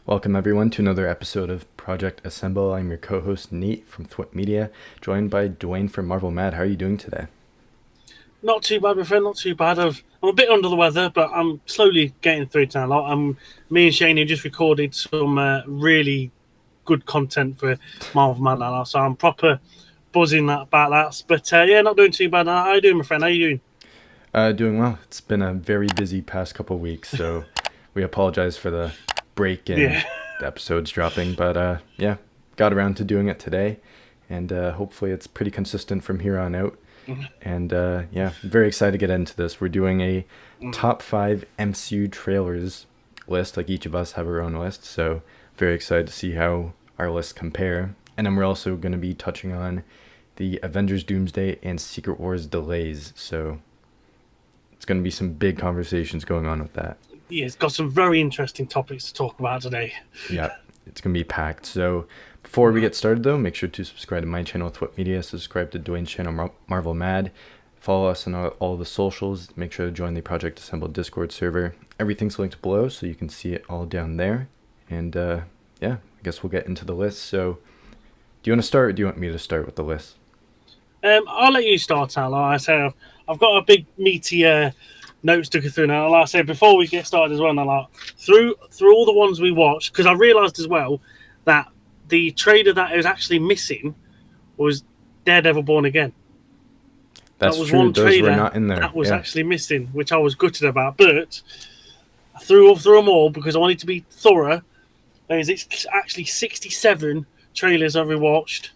Welcome everyone to another episode of Project Assemble. I'm your co-host Nate from Thwip Media, joined by Duane from Marvel Mad. How are you doing today? Not too bad, my friend. Not too bad. I'm a bit under the weather, but I'm slowly getting through it now. Me and Shane have just recorded some really good content for Marvel Man now, so I'm proper buzzing about that. But yeah, not doing too bad. How you doing, my friend? How you doing? Doing well. It's been a very busy past couple of weeks, so we apologize for the break in Yeah. the episodes dropping, but yeah, got around to doing it today, and hopefully it's pretty consistent from here on out. And yeah, very excited to get into this. We're doing a top 5 MCU trailers list. Like each of us have our own list, so very excited to see how our lists compare. And then we're also going to be touching on the Avengers Doomsday and Secret Wars delays. So it's going to be some big conversations going on with that. Yeah, it's got some very interesting topics to talk about today. Yeah, it's going to be packed. So before we get started, though, make sure to subscribe to my channel, Thwip Media, subscribe to Duane's channel, Marvel Mad, follow us on all the socials, make sure to join the Project Assemble Discord server. Everything's linked below, so you can see it all down there. And yeah, I guess we'll get into the list. So do you want to start, or do you want me to start with the list? I'll let you start, Al. Like I say, I've got a big meaty notes to go through now. Like I said, before we get started as well, now, like, through all the ones we watched, because I realised as well that the trailer that was actually missing was Daredevil Born Again. That's that was true. one Those trailer were not in there. that was Yeah. actually missing, which I was gutted about. But I threw them all because I wanted to be thorough. There's actually 67 trailers I've rewatched,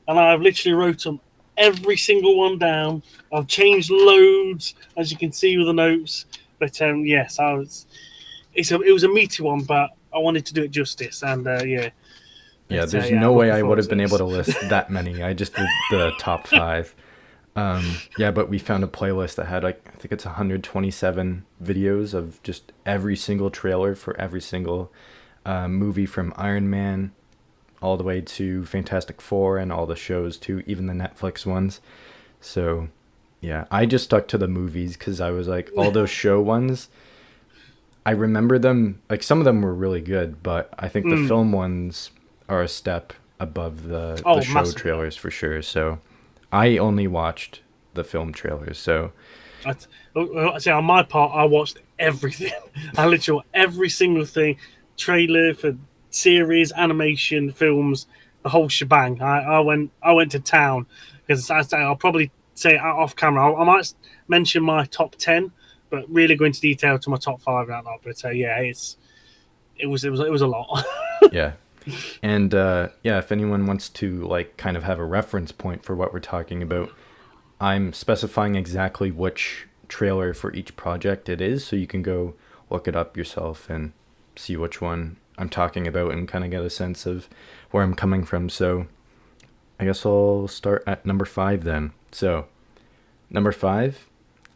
and I've literally wrote them every single one down. I've changed loads, as you can see with the notes. But yes, it was a meaty one, but I wanted to do it justice, and yeah. Yeah, But, there's yeah, no I'm way looking I would forward have been able this. to list that many. I just did the top 5. Yeah, but we found a playlist that had, like, I think it's 127 videos of just every single trailer for every single movie, from Iron Man all the way to Fantastic Four, and all the shows too, even the Netflix ones. So yeah, I just stuck to the movies because I was like, all those show ones, I remember them, like some of them were really good, but I think the film ones are a step above the show Massively. trailers for sure. So I only watched the film trailers. So I say on my part, I watched everything. I literally watched every single thing, trailer for series, animation, films, the whole shebang. I went to town because I'll probably say it off camera. I might mention my top 10, but really go into detail to my top 5 right now. But yeah, it was a lot. yeah. And yeah, if anyone wants to, like, kind of have a reference point for what we're talking about, I'm specifying exactly which trailer for each project it is, so you can go look it up yourself and see which one I'm talking about and kind of get a sense of where I'm coming from. So I guess I'll start at number 5 then. So number 5,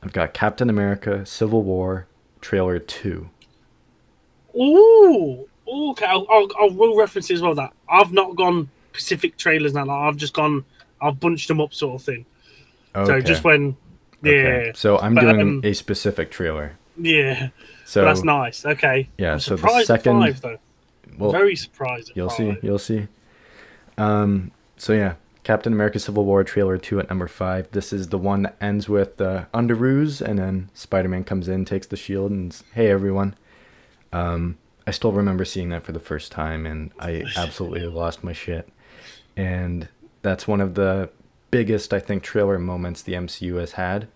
I've got Captain America Civil War trailer 2. Ooh, okay. I will reference it as well that I've not gone specific trailers now. Like, I've bunched them up, sort of thing. So Okay. just when, Okay. yeah. So I'm But doing a specific trailer. yeah. But that's So nice. Okay. yeah, I'm so the surprised at second, 5 though. well, Very surprised at you'll 5. see, you'll see. So yeah, Captain America Civil War trailer 2 at number 5. This is the one that ends with Underoos, and then Spider-Man comes in, takes the shield, and hey everyone. I still remember seeing that for the first time, and I absolutely lost my shit. And that's one of the biggest, I think, trailer moments the MCU has had,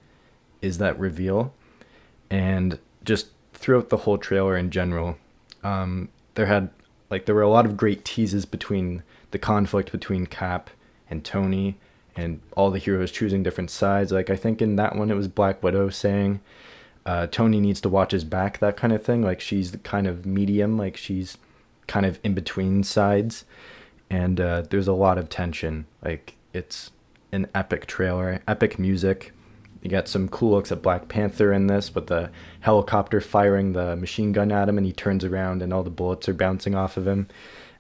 is that reveal. And just throughout the whole trailer in general, there were a lot of great teases between the conflict between Cap and Tony, and all the heroes choosing different sides. Like, I think in that one it was Black Widow saying Tony needs to watch his back, that kind of thing. Like, she's the kind of medium, like she's kind of in between sides. And there's a lot of tension. Like, it's an epic trailer, epic music. You got some cool looks at Black Panther in this, with the helicopter firing the machine gun at him, and he turns around and all the bullets are bouncing off of him.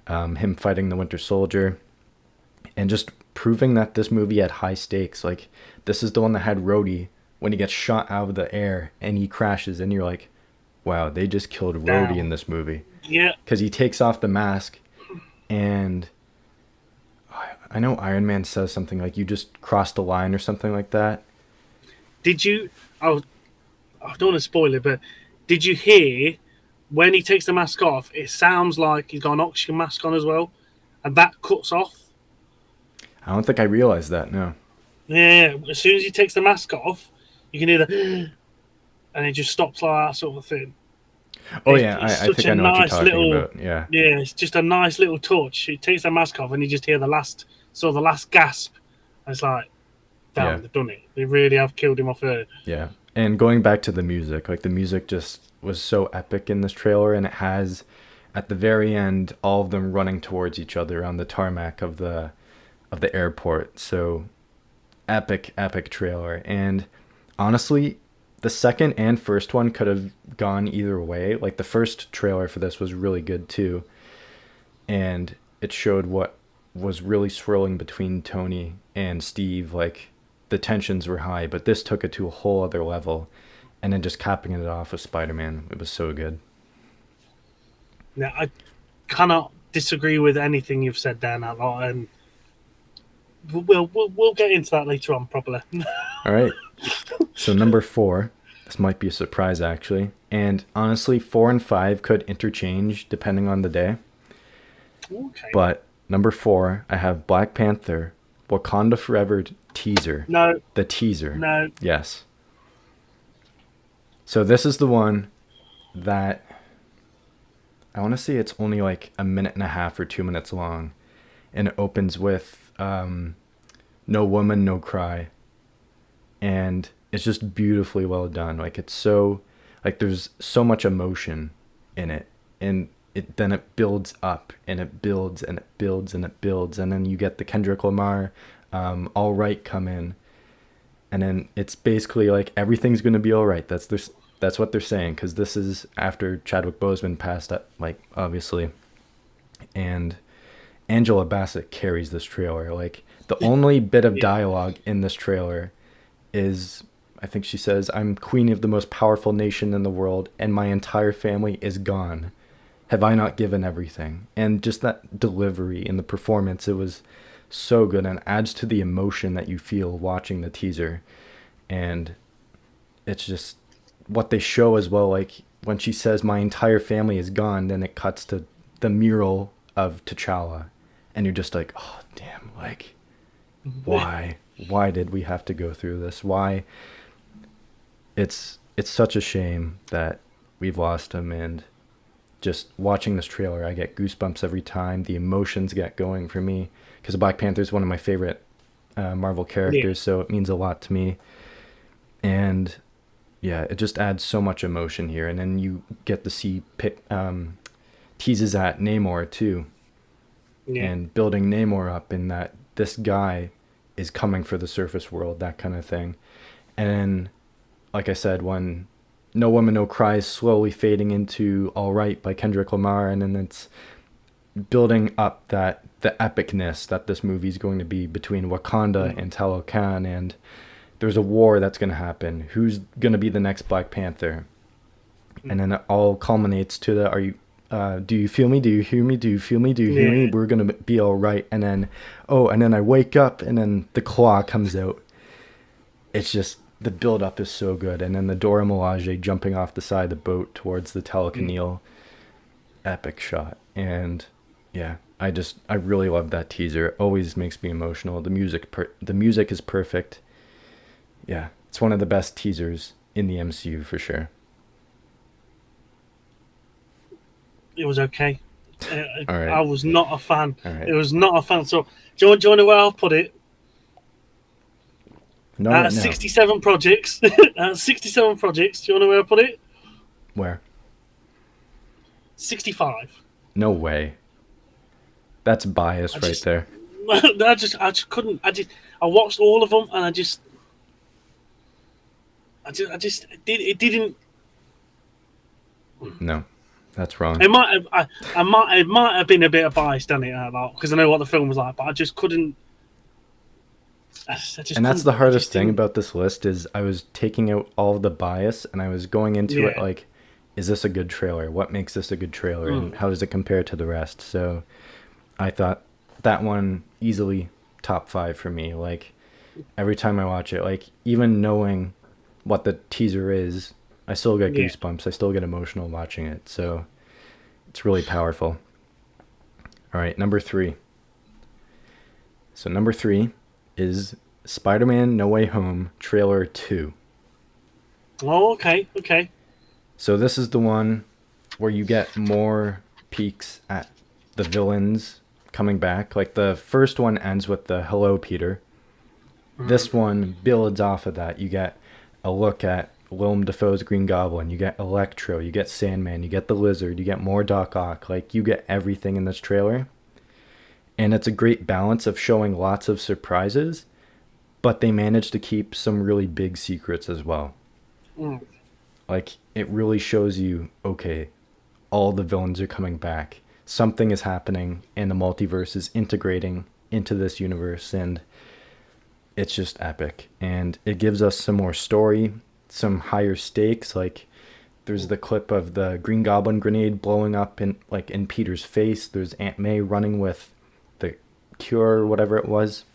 Him fighting the Winter Soldier, and just proving that this movie had high stakes. Like, this is the one that had Rhodey when he gets shot out of the air and he crashes, and you're like, wow, they just killed Rhodey in down. this movie. Yeah. Because he takes off the mask, and I know Iron Man says something like, you just crossed the line or something like that. Did you? I don't want to spoil it, but did you hear when he takes the mask off? It sounds like he's got an oxygen mask on as well, and that cuts off. I don't think I realized that, no. Yeah, as soon as he takes the mask off, you can hear the, and it just stops like that sort of thing. Oh, yeah, It's I such think a I know what you're nice talking little, about, yeah. yeah, it's just a nice little touch. He takes the mask off, and you just hear the last, the last gasp. And it's like, Yeah. damn, they've done it. They really have killed him off there. Yeah. And going back to the music, like the music just was so epic in this trailer, and it has at the very end all of them running towards each other on the tarmac of the airport. So epic trailer. And honestly, the second and first one could have gone either way. Like the first trailer for this was really good too. And it showed what was really swirling between Tony and Steve. Like the tensions were high, but this took it to a whole other level. And then just capping it off with Spider-Man. It was so good. Yeah, I cannot disagree with anything you've said there, Nat. And we'll get into that later on, probably. All right. So number 4, this might be a surprise actually. And honestly, 4 and 5 could interchange depending on the day. Okay. But number 4, I have Black Panther, Wakanda Forever teaser. No. The teaser. No. Yes. So this is the one that I want to say it's only like a minute and a half or 2 minutes long. And it opens with No Woman, No Cry. And it's just beautifully well done. Like it's so, like there's so much emotion in it. And then it builds up and it builds and it builds and it builds. And then you get the Kendrick Lamar, All Right come in. And then it's basically like everything's going to be all right. That's what they're saying, because this is after Chadwick Boseman passed up, like, obviously. And Angela Bassett carries this trailer. Like, the only bit of dialogue in this trailer is, I think she says, I'm queen of the most powerful nation in the world, and my entire family is gone. Have I not given everything? And just that delivery in the performance, it was so good and adds to the emotion that you feel watching the teaser. And it's just what they show as well, like when she says my entire family is gone, then it cuts to the mural of T'Challa, and you're just like, oh damn, like why did we have to go through this? Why? It's such a shame that we've lost him. And just watching this trailer, I get goosebumps every time. The emotions get going for me, because Black Panther is one of my favorite Marvel characters, so it means a lot to me. And yeah, it just adds so much emotion here. And then you get to see teases at Namor too, and building Namor up in that this guy is coming for the surface world, that kind of thing. And then, like I said, when No Woman, No Cry is slowly fading into All Right by Kendrick Lamar, and then it's building up that the epicness that this movie is going to be between Wakanda and Talokan, and there's a war that's going to happen. Who's going to be the next Black Panther? And then it all culminates to the, do you feel me? Do you hear me? Do you feel me? Do you hear me? We're going to be all right. And then, and then I wake up, and then the claw comes out. It's just, the build up is so good. And then the Dora Milaje jumping off the side of the boat towards the Telecanil. Epic shot. And yeah, I really love that teaser. It always makes me emotional. The music is perfect. Yeah, it's one of the best teasers in the MCU for sure. It was okay. All right. I was not a fan. Right. It was not a fan. So, do you want to know where I'll put it? No, 67 projects. 67 projects. Do you want to know where I put it? Where? 65. No way. That's bias right there. I just couldn't. I watched all of them, and it didn't. No, that's wrong. It might have been a bit of bias done it about, because I know what the film was like, but I just couldn't. And that's the hardest thing about this list is I was taking out all the bias, and I was going into it like, is this a good trailer? What makes this a good trailer? And how does it compare to the rest? So I thought that one easily top 5 for me. Like, every time I watch it, like, even knowing what the teaser is, I still get Yeah. goosebumps. I still get emotional watching it. So it's really powerful. All right, number 3. So number 3 is Spider-Man No Way Home trailer 2. Oh, okay, okay. So this is the one where you get more peeks at the villains coming back. Like, the first one ends with the "Hello, Peter." This one builds off of that. You get a look at Willem Dafoe's Green Goblin. You get Electro. You get Sandman. You get the Lizard. You get more Doc Ock. Like, you get everything in this trailer. And it's a great balance of showing lots of surprises, but they managed to keep some really big secrets as well. Mm. Like, it really shows you, okay, all the villains are coming back. Something is happening, and the multiverse is integrating into this universe, and it's just epic. And it gives us some more story, some higher stakes. Like, there's the clip of the Green Goblin grenade blowing up in Peter's face. There's Aunt May running with the cure or whatever it was.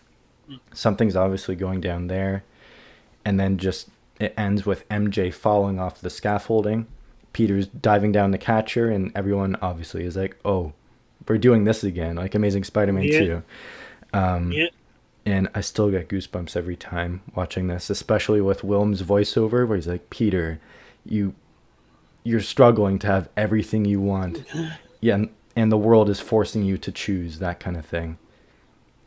Something's obviously going down there. And then just it ends with MJ falling off the scaffolding. Peter's diving down to catch her, and everyone obviously is like, oh, we're doing this again, like Amazing Spider-Man 2. Yeah. And I still get goosebumps every time watching this, especially with Willem's voiceover, where he's like, Peter, you're struggling to have everything you want. Yeah, and the world is forcing you to choose, that kind of thing.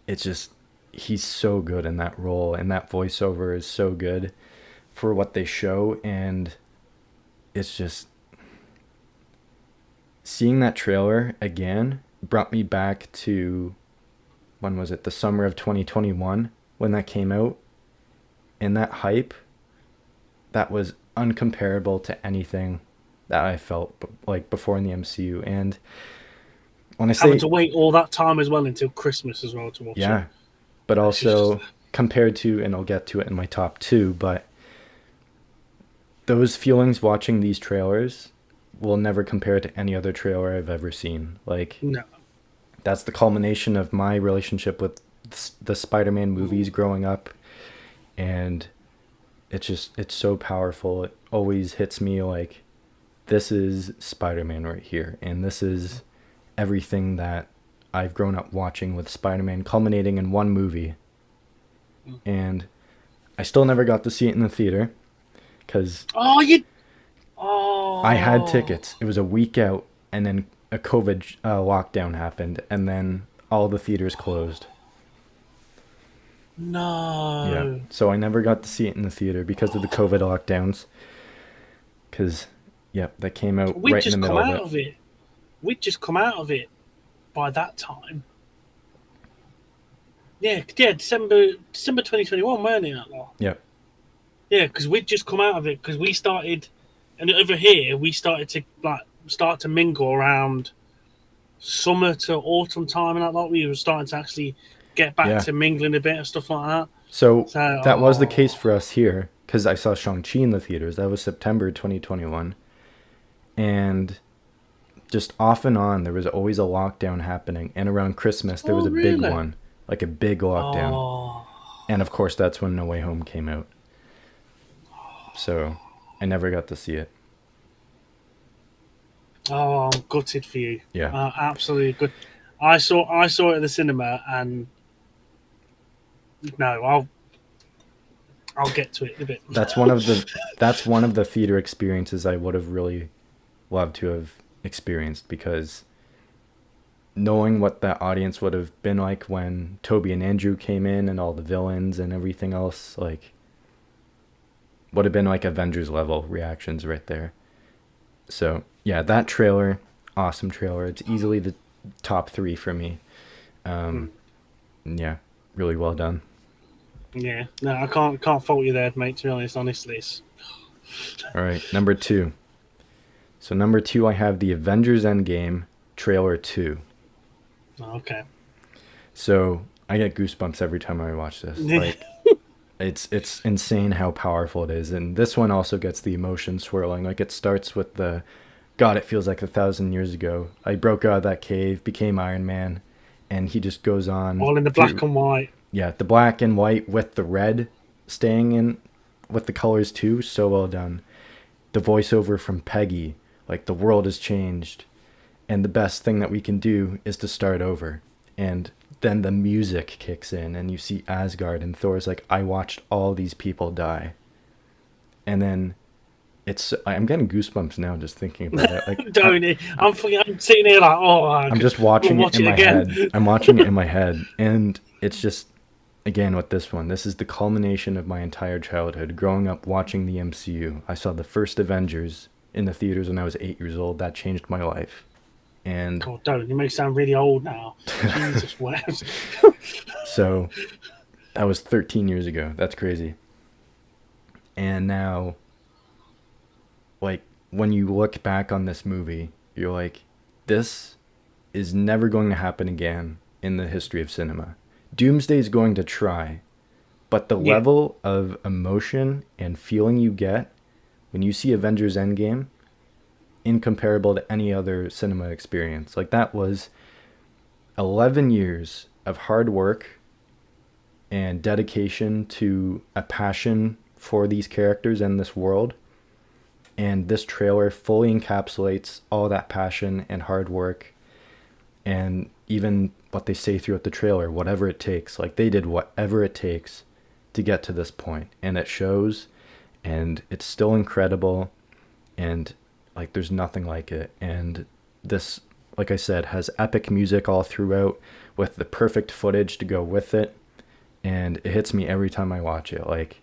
It's just, he's so good in that role, and that voiceover is so good for what they show. And it's just, seeing that trailer again brought me back to, when was it, the summer of 2021 when that came out. And that hype, that was uncomparable to anything that I felt like before in the MCU. And when I say, Having to wait all that time as well until Christmas as well to watch yeah, it. but It's also just- compared to, and I'll get to it in my top 2, but those feelings watching these trailers will never compare to any other trailer I've ever seen. Like, No. that's the culmination of my relationship with the Spider-Man movies growing up. And it's so powerful. It always hits me like, this is Spider-Man right here. And this is everything that I've grown up watching with Spider-Man culminating in one movie. And I still never got to see it in the theater because I had tickets. It was a week out, and then a COVID lockdown happened, and then all the theaters closed. No. Yeah, so I never got to see it in the theater because of the COVID lockdowns. Because, yep, that came out We'd right in just the come middle out of of it. We'd just come out of it by that time. Yeah, December 2021, weren't it? That lot? Yep. Yeah, because we'd just come out of it because we started, and over here we started to mingle around summer to autumn time, and that lot. We were starting to actually get back Yeah. to mingling a bit and stuff like that. So So, that was the case for us here because I saw Shang-Chi in the theaters. That was September 2021. And just off and on, there was always a lockdown happening. And around Christmas, there was a big really? one, like a big lockdown. Oh, And of course, that's when No Way Home came out. So I never got to see it. I'm gutted for you. Yeah. Absolutely good. I saw it at the cinema, and no, I'll get to it a bit. That's one of the theater experiences I would have really loved to have experienced, because knowing what that audience would have been like when Toby and Andrew came in and all the villains and everything else, like, would have been like Avengers level reactions right there. So yeah, that trailer, awesome trailer. It's easily the top 3 for me. Yeah, really well done. Yeah, no, I can't fault you there, mate. To be honest, honestly, All right, number 2. So number 2, I have the Avengers Endgame trailer 2. okay. So I get goosebumps every time I watch this. Like, It's insane how powerful it is, and this one also gets the emotion swirling. Like it starts with the, God, it feels like 1,000 years ago. I broke out of that cave, became Iron Man, and he just goes on All in the black through, and white. yeah, the black and white with the red staying in with the colors too. So well done. The voiceover from Peggy, like the world has changed, and the best thing that we can do is to start over. And then the music kicks in, and you see Asgard, and Thor's like, I watched all these people die. And then I'm getting goosebumps now just thinking about it. Like, Don't it? I'm sitting here like, oh, I'm just watching it in my head. I'm watching it in my head, and it's just, again, with this one, this is the culmination of my entire childhood. Growing up watching the MCU, I saw the first Avengers in the theaters when I was 8 years old. That changed my life. And God, don't. You make me sound really old now. Jesus, whatever. so that was 13 years ago. That's crazy. And now, like, when you look back on this movie, you're like, this is never going to happen again in the history of cinema. Doomsday is going to try, but the level of emotion and feeling you get when you see Avengers Endgame, incomparable to any other cinema experience. Like, that was 11 years of hard work and dedication to a passion for these characters and this world. And this trailer fully encapsulates all that passion and hard work, and even what they say throughout the trailer, whatever it takes. Like, they did whatever it takes to get to this point, and it shows, and it's still incredible, and like, there's nothing like it. And this, like I said, has epic music all throughout with the perfect footage to go with it, and it hits me every time I watch it. Like,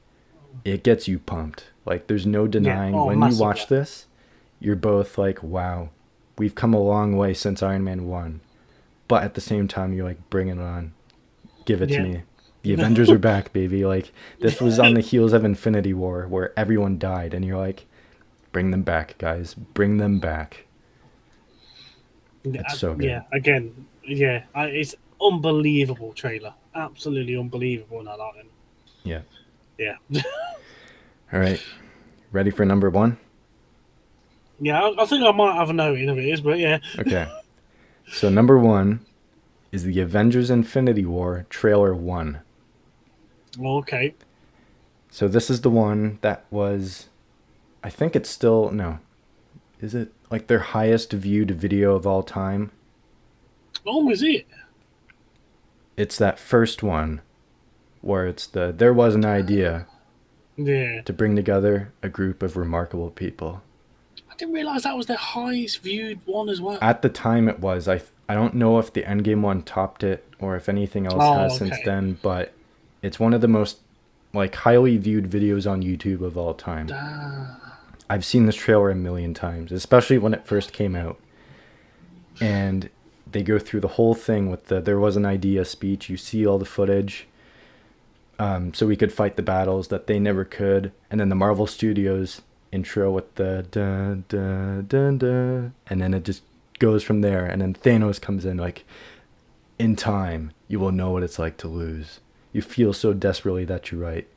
it gets you pumped. Like, there's no denying when you watch this, you're both like, wow, we've come a long way since Iron Man 1. But at the same time, you're like, bring it on. Give it to me. The Avengers are back, baby. Like, this was on the heels of Infinity War, where everyone died, and you're like, bring them back, guys. Bring them back. It's so good. Yeah, again, it's unbelievable trailer. Absolutely unbelievable in that item. Yeah. Yeah. All right. Ready for number one? Yeah, I think I might have a note in of it is, but yeah. Okay. So number one is the Avengers Infinity War Trailer 1. Okay. So this is the one that was, I think it's still, no. Is it like their highest viewed video of all time? Oh, was it? It's that first one where it's there was an idea to bring together a group of remarkable people. I didn't realise that was their highest viewed one as well. At the time it was. I don't know if the Endgame one topped it or if anything else has since then, but it's one of the most like highly viewed videos on YouTube of all time. I've seen this trailer a million times, especially when it first came out. And they go through the whole thing with the there was an idea speech. You see all the footage. So we could fight the battles that they never could. And then the Marvel Studios intro with the dun dun dun dun, and then it just goes from there. And then Thanos comes in like, in time, you will know what it's like to lose. You feel so desperately that you're right,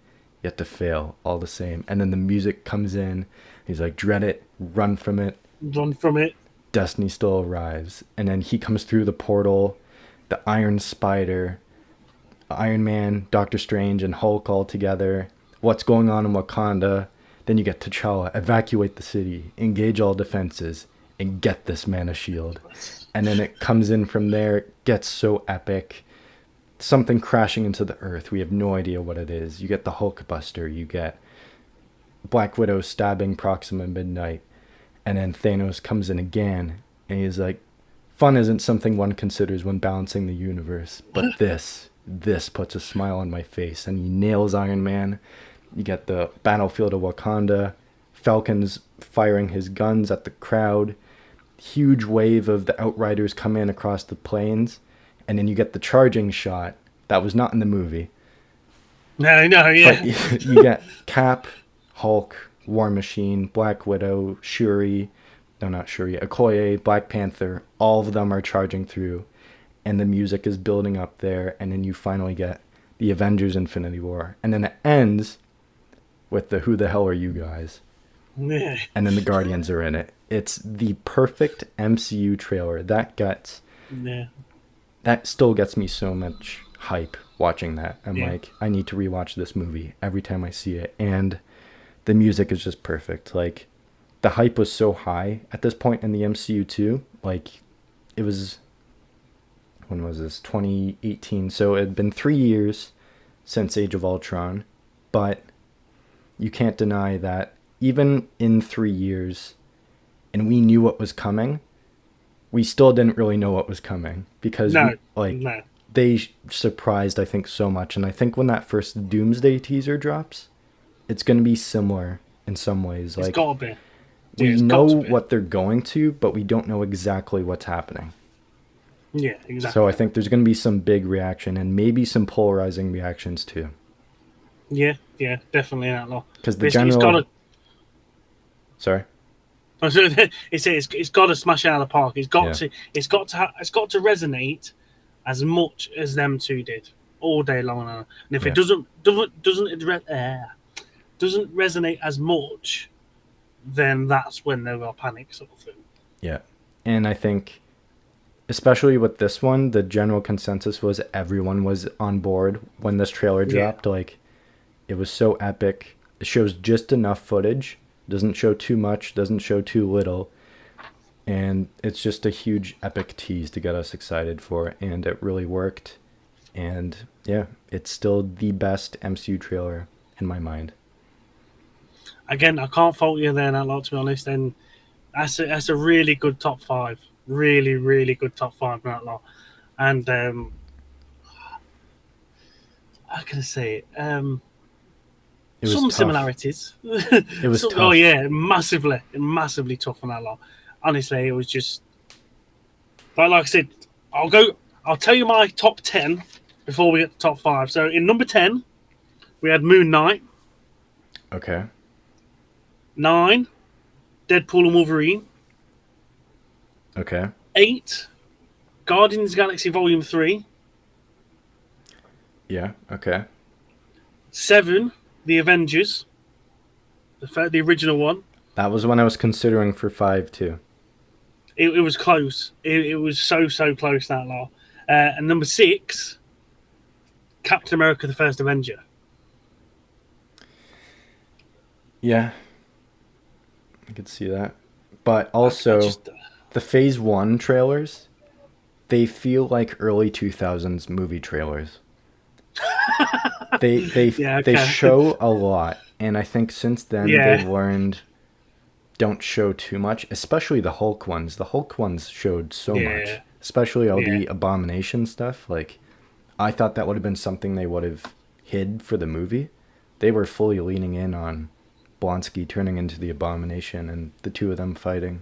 yet to fail all the same. And then the music comes in. He's like, dread it, run from it. Run from it. Destiny still arrives. And then he comes through the portal, the Iron Spider, Iron Man, Doctor Strange, and Hulk all together. What's going on in Wakanda? Then you get T'Challa, evacuate the city, engage all defenses, and get this man a shield. And then it comes in from there, it gets so epic. Something crashing into the earth. We have no idea what it is. You get the Hulkbuster, you get Black Widow stabbing Proxima Midnight. And then Thanos comes in again, and he's like, fun isn't something one considers when balancing the universe, but this puts a smile on my face. And he nails Iron Man. You get the battlefield of Wakanda, Falcon's firing his guns at the crowd, huge wave of the Outriders come in across the plains, and then you get the charging shot that was not in the movie. No, yeah. But you get Cap, Hulk, War Machine, Black Widow, Shuri, no, not Shuri, Okoye, Black Panther, all of them are charging through, and the music is building up there, and then you finally get the Avengers Infinity War, and then it ends with the who the hell are you guys? Yeah. And then the Guardians are in it. It's the perfect MCU trailer. Yeah. That still gets me so much hype watching that. I'm Yeah. like, I need to rewatch this movie every time I see it. And the music is just perfect. Like, the hype was so high at this point in the MCU too. Like, it was, when was this? 2018. So it had been 3 years since Age of Ultron. But you can't deny that even in 3 years, and we knew what was coming, we still didn't really know what was coming because No. they surprised, I think, so much. And I think when that first Doomsday teaser drops, it's going to be similar in some ways. It's Like, got to be. we it's know got to be. what they're going to, but we don't know exactly what's happening. Yeah, exactly. So I think there's going to be some big reaction and maybe some polarizing reactions too. Yeah, definitely that lot. Because the It's general... got to. Sorry? It's got to smash out of the park. It's got Yeah. to. It's got to resonate as much as them two did all day long. And if it doesn't resonate as much, then that's when they will panic, sort of thing. Yeah, and I think, especially with this one, the general consensus was everyone was on board when this trailer dropped. Like, it was so epic. It shows just enough footage. Doesn't show too much. Doesn't show too little. And it's just a huge epic tease to get us excited for. And it really worked. And yeah, it's still the best MCU trailer in my mind. Again, I can't fault you there, that lot, to be honest. And that's a really good top 5. Really, really good top 5 that lot. And how can I say it? Some tough. similarities. It was tough. Oh yeah, massively tough on that lot. Honestly, it was just. But like I said, I'll tell you my top 10 before we get to top 5. So in number 10, we had Moon Knight. Okay. 9, Deadpool and Wolverine. Okay. 8, Guardians of the Galaxy Volume 3. Yeah. Okay. 7, The Avengers. The original one. That was one I was considering for 5 too. It was close. It was so close, that lot. And number 6, Captain America: The First Avenger. Yeah, I could see that. But also, the Phase 1 trailers, they feel like early 2000s movie trailers. They show a lot, and I think since then they've learned don't show too much, especially the Hulk ones. The Hulk ones showed so much, especially all the Abomination stuff. Like, I thought that would have been something they would have hid for the movie. They were fully leaning in on Blonsky turning into the Abomination and the two of them fighting.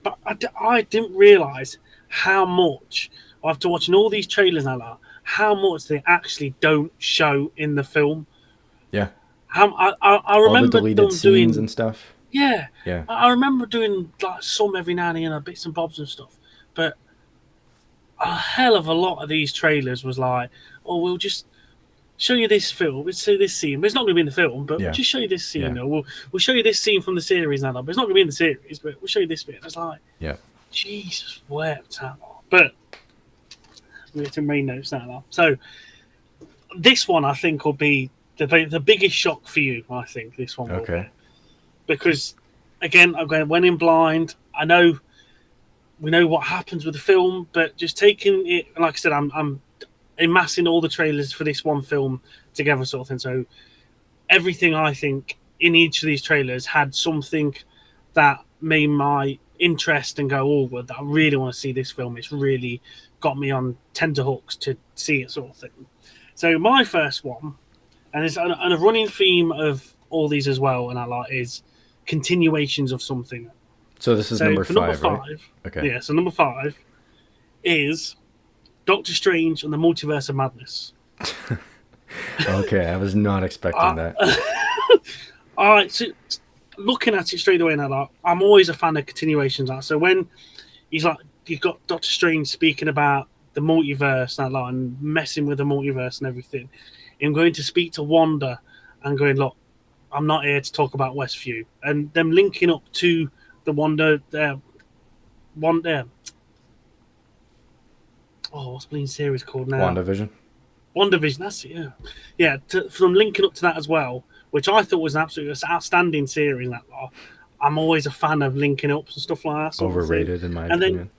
But I didn't realise how much, after watching all these trailers now, how much they actually don't show in the film. Yeah. I remember all the deleted scenes and stuff. Yeah. Yeah. I remember doing like some every now and again, bits and bobs and stuff. But a hell of a lot of these trailers was like, oh, we'll just show you this film, we'll see this scene. But it's not going to be in the film, but we'll just show you this scene. Or we'll show you this scene from the series now, but it's not going to be in the series, but we'll show you this bit. It's like, Jesus wept that lot. But we get to main notes now. So this one, I think, will be the biggest shock for you. I think this one will be. Because, again, I went in blind. I know we know what happens with the film, but just taking it, like I said, I'm amassing all the trailers for this one film together, sort of thing. So everything, I think, in each of these trailers had something that made my interest and go, oh, I really want to see this film. It's really got me on tenterhooks to see it, sort of thing. So my first one, and it's a running theme of all these as well, and I like, is continuations of something. So this is number 5, right? Okay. Yeah, so number 5 is Doctor Strange and the Multiverse of Madness. Okay, I was not expecting that. All right, so looking at it straight away now, I'm always a fan of continuations. So when you've got Doctor Strange speaking about the multiverse and, like, and messing with the multiverse and everything. Him going to speak to Wanda and going, look, I'm not here to talk about Westview, and them linking up to the Wanda. What's the series called now? WandaVision. WandaVision, that's it, yeah. Yeah, from linking up to that as well, which I thought was an absolutely outstanding series. That lot. I'm always a fan of linking up and stuff like that. Overrated, in my opinion.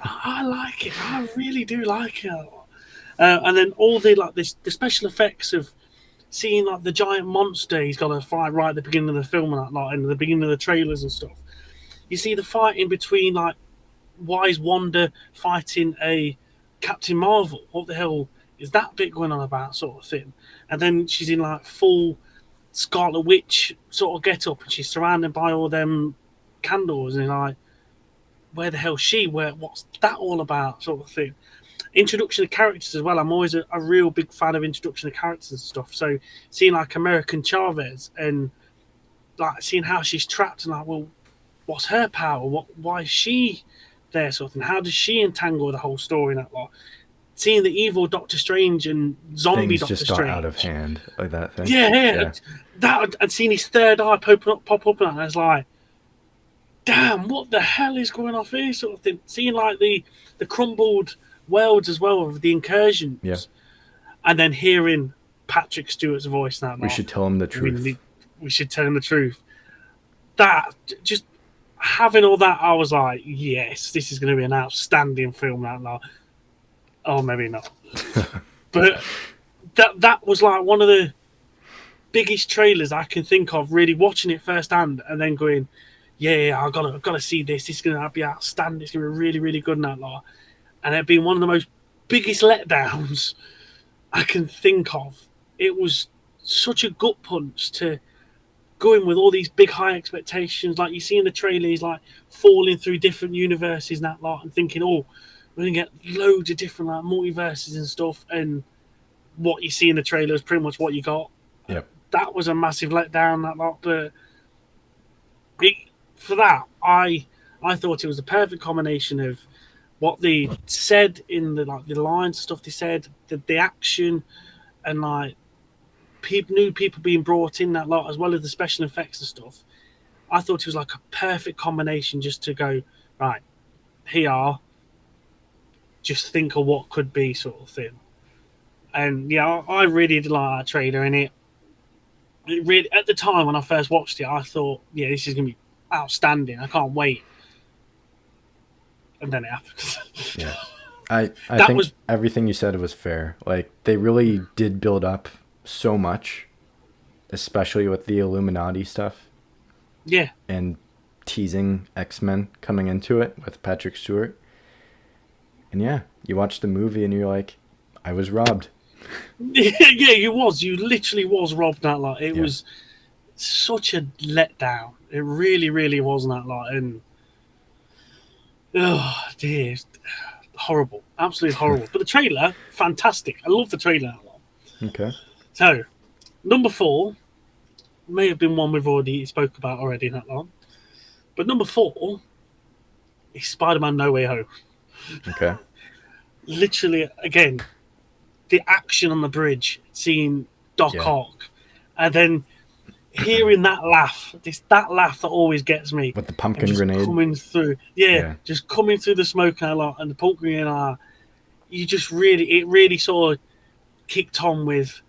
I like it. I really do like it a lot. And then all the the special effects of seeing like the giant monster he's got to fight right at the beginning of the film and that lot, and the beginning of the trailers and stuff. You see the fight in between, like, why is Wanda fighting a Captain Marvel? What the hell is that bit going on about, sort of thing? And then she's in like full Scarlet Witch sort of get up, and she's surrounded by all them candles, and you're like, where the hell's she? What's that all about, sort of thing? Introduction of characters as well. I'm always a real big fan of introduction of characters and stuff. So seeing like American Chavez and like seeing how she's trapped and like, well, what's her power? Why is she there, sort of thing? How does she entangle the whole story in that lot? Seeing the evil Doctor Strange and zombie Things Doctor just Strange got out of hand, like that thing. Yeah. That, and seeing his third eye pop up, and I was like, damn, what the hell is going on here, sort of thing. Seeing like the crumbled worlds as well of the incursions, Yeah. and then hearing Patrick Stewart's voice now. We should tell him the truth. We should tell him the truth. That, just having all that, I was like, yes, this is going to be an outstanding film now. Oh, maybe not. But that was like one of the biggest trailers I can think of, really watching it firsthand and then going, yeah, I've got to see this. This is going to be outstanding. It's going to be really, really good in that lot. And it being one of the most biggest letdowns I can think of. It was such a gut punch to go in with all these big high expectations. Like you see in the trailer, he's like falling through different universes and that lot, and thinking, oh, we're going to get loads of different like multiverses and stuff. And what you see in the trailer is pretty much what you got. Yep. That was a massive letdown, that lot. But for that, I thought it was the perfect combination of what they said in the lines, stuff they said, the action, and like new people being brought in that lot, as well as the special effects and stuff. I thought it was like a perfect combination just to go, right, here, just think of what could be, sort of thing. And yeah, I really did like that trailer in it. It really, at the time when I first watched it, I thought, yeah, this is going to be outstanding. I can't wait. And then it happened. Yeah. I think everything you said was fair. Like, they really did build up so much, especially with the Illuminati stuff. Yeah. And teasing X-Men coming into it with Patrick Stewart. And yeah, you watch the movie and you're like, I was robbed. Yeah, you was. You literally was robbed that lot. It was such a letdown. It really, really was that lot. And oh dear, horrible, absolutely horrible. But the trailer, fantastic. I love the trailer that lot. Okay. So, number 4 may have been one we've already spoke about already in that long. But number 4 is Spider-Man No Way Home. Okay. Literally, again, the action on the bridge, seeing Doc Ock, and then hearing that laugh, that laugh that always gets me. With the pumpkin grenade. Coming through. Yeah, just coming through the smoke a lot, and the pumpkin grenade, it really sort of kicked on with,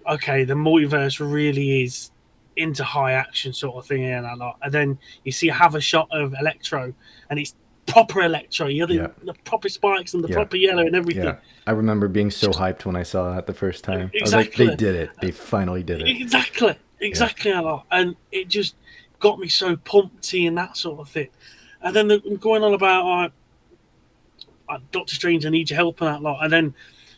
okay, the multiverse really is into high action sort of thing and a lot. And then you have a shot of Electro, and it's proper Electro. You know, the proper spikes and the proper yellow and everything. Yeah. I remember being so hyped when I saw that the first time. Exactly. I was like, they did it. They finally did it. Exactly a lot. And it just got me so pumped seeing that sort of thing. And then going on about Doctor Strange, I need your help and that lot. And then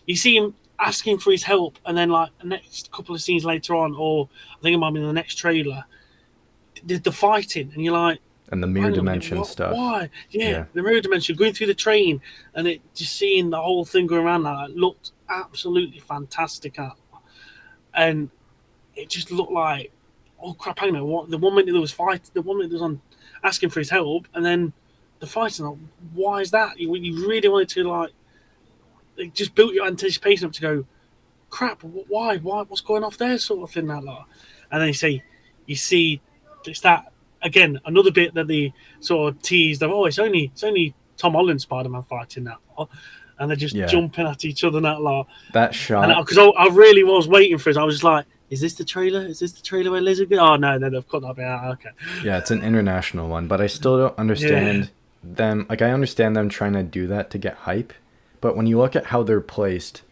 you see him asking for his help, and then like the next couple of scenes later on, or I think it might be in the next trailer, the fighting, and you're like, and the mirror dimension stuff. Why? Yeah, the mirror dimension, going through the train, and it just seeing the whole thing going around that looked absolutely fantastic. And it just looked like, oh crap, hang on, what, the one minute there was fight, the one minute there was on asking for his help, and then the fighting, like, why is that? You really wanted to like it just built your anticipation up to go, crap, why, what's going off there, sort of thing, that lot. And then you see, it's that again, another bit that they sort of teased of, oh, it's only Tom Holland Spider-Man fighting that lot, and they're just jumping at each other, that lot. That shot, because I really was waiting for it. I was just like, is this the trailer? Is this the trailer where Lizard? Oh no, they've cut that bit out. Okay. Yeah, it's an international one, but I still don't understand them. Like, I understand them trying to do that to get hype, but when you look at how they're placed,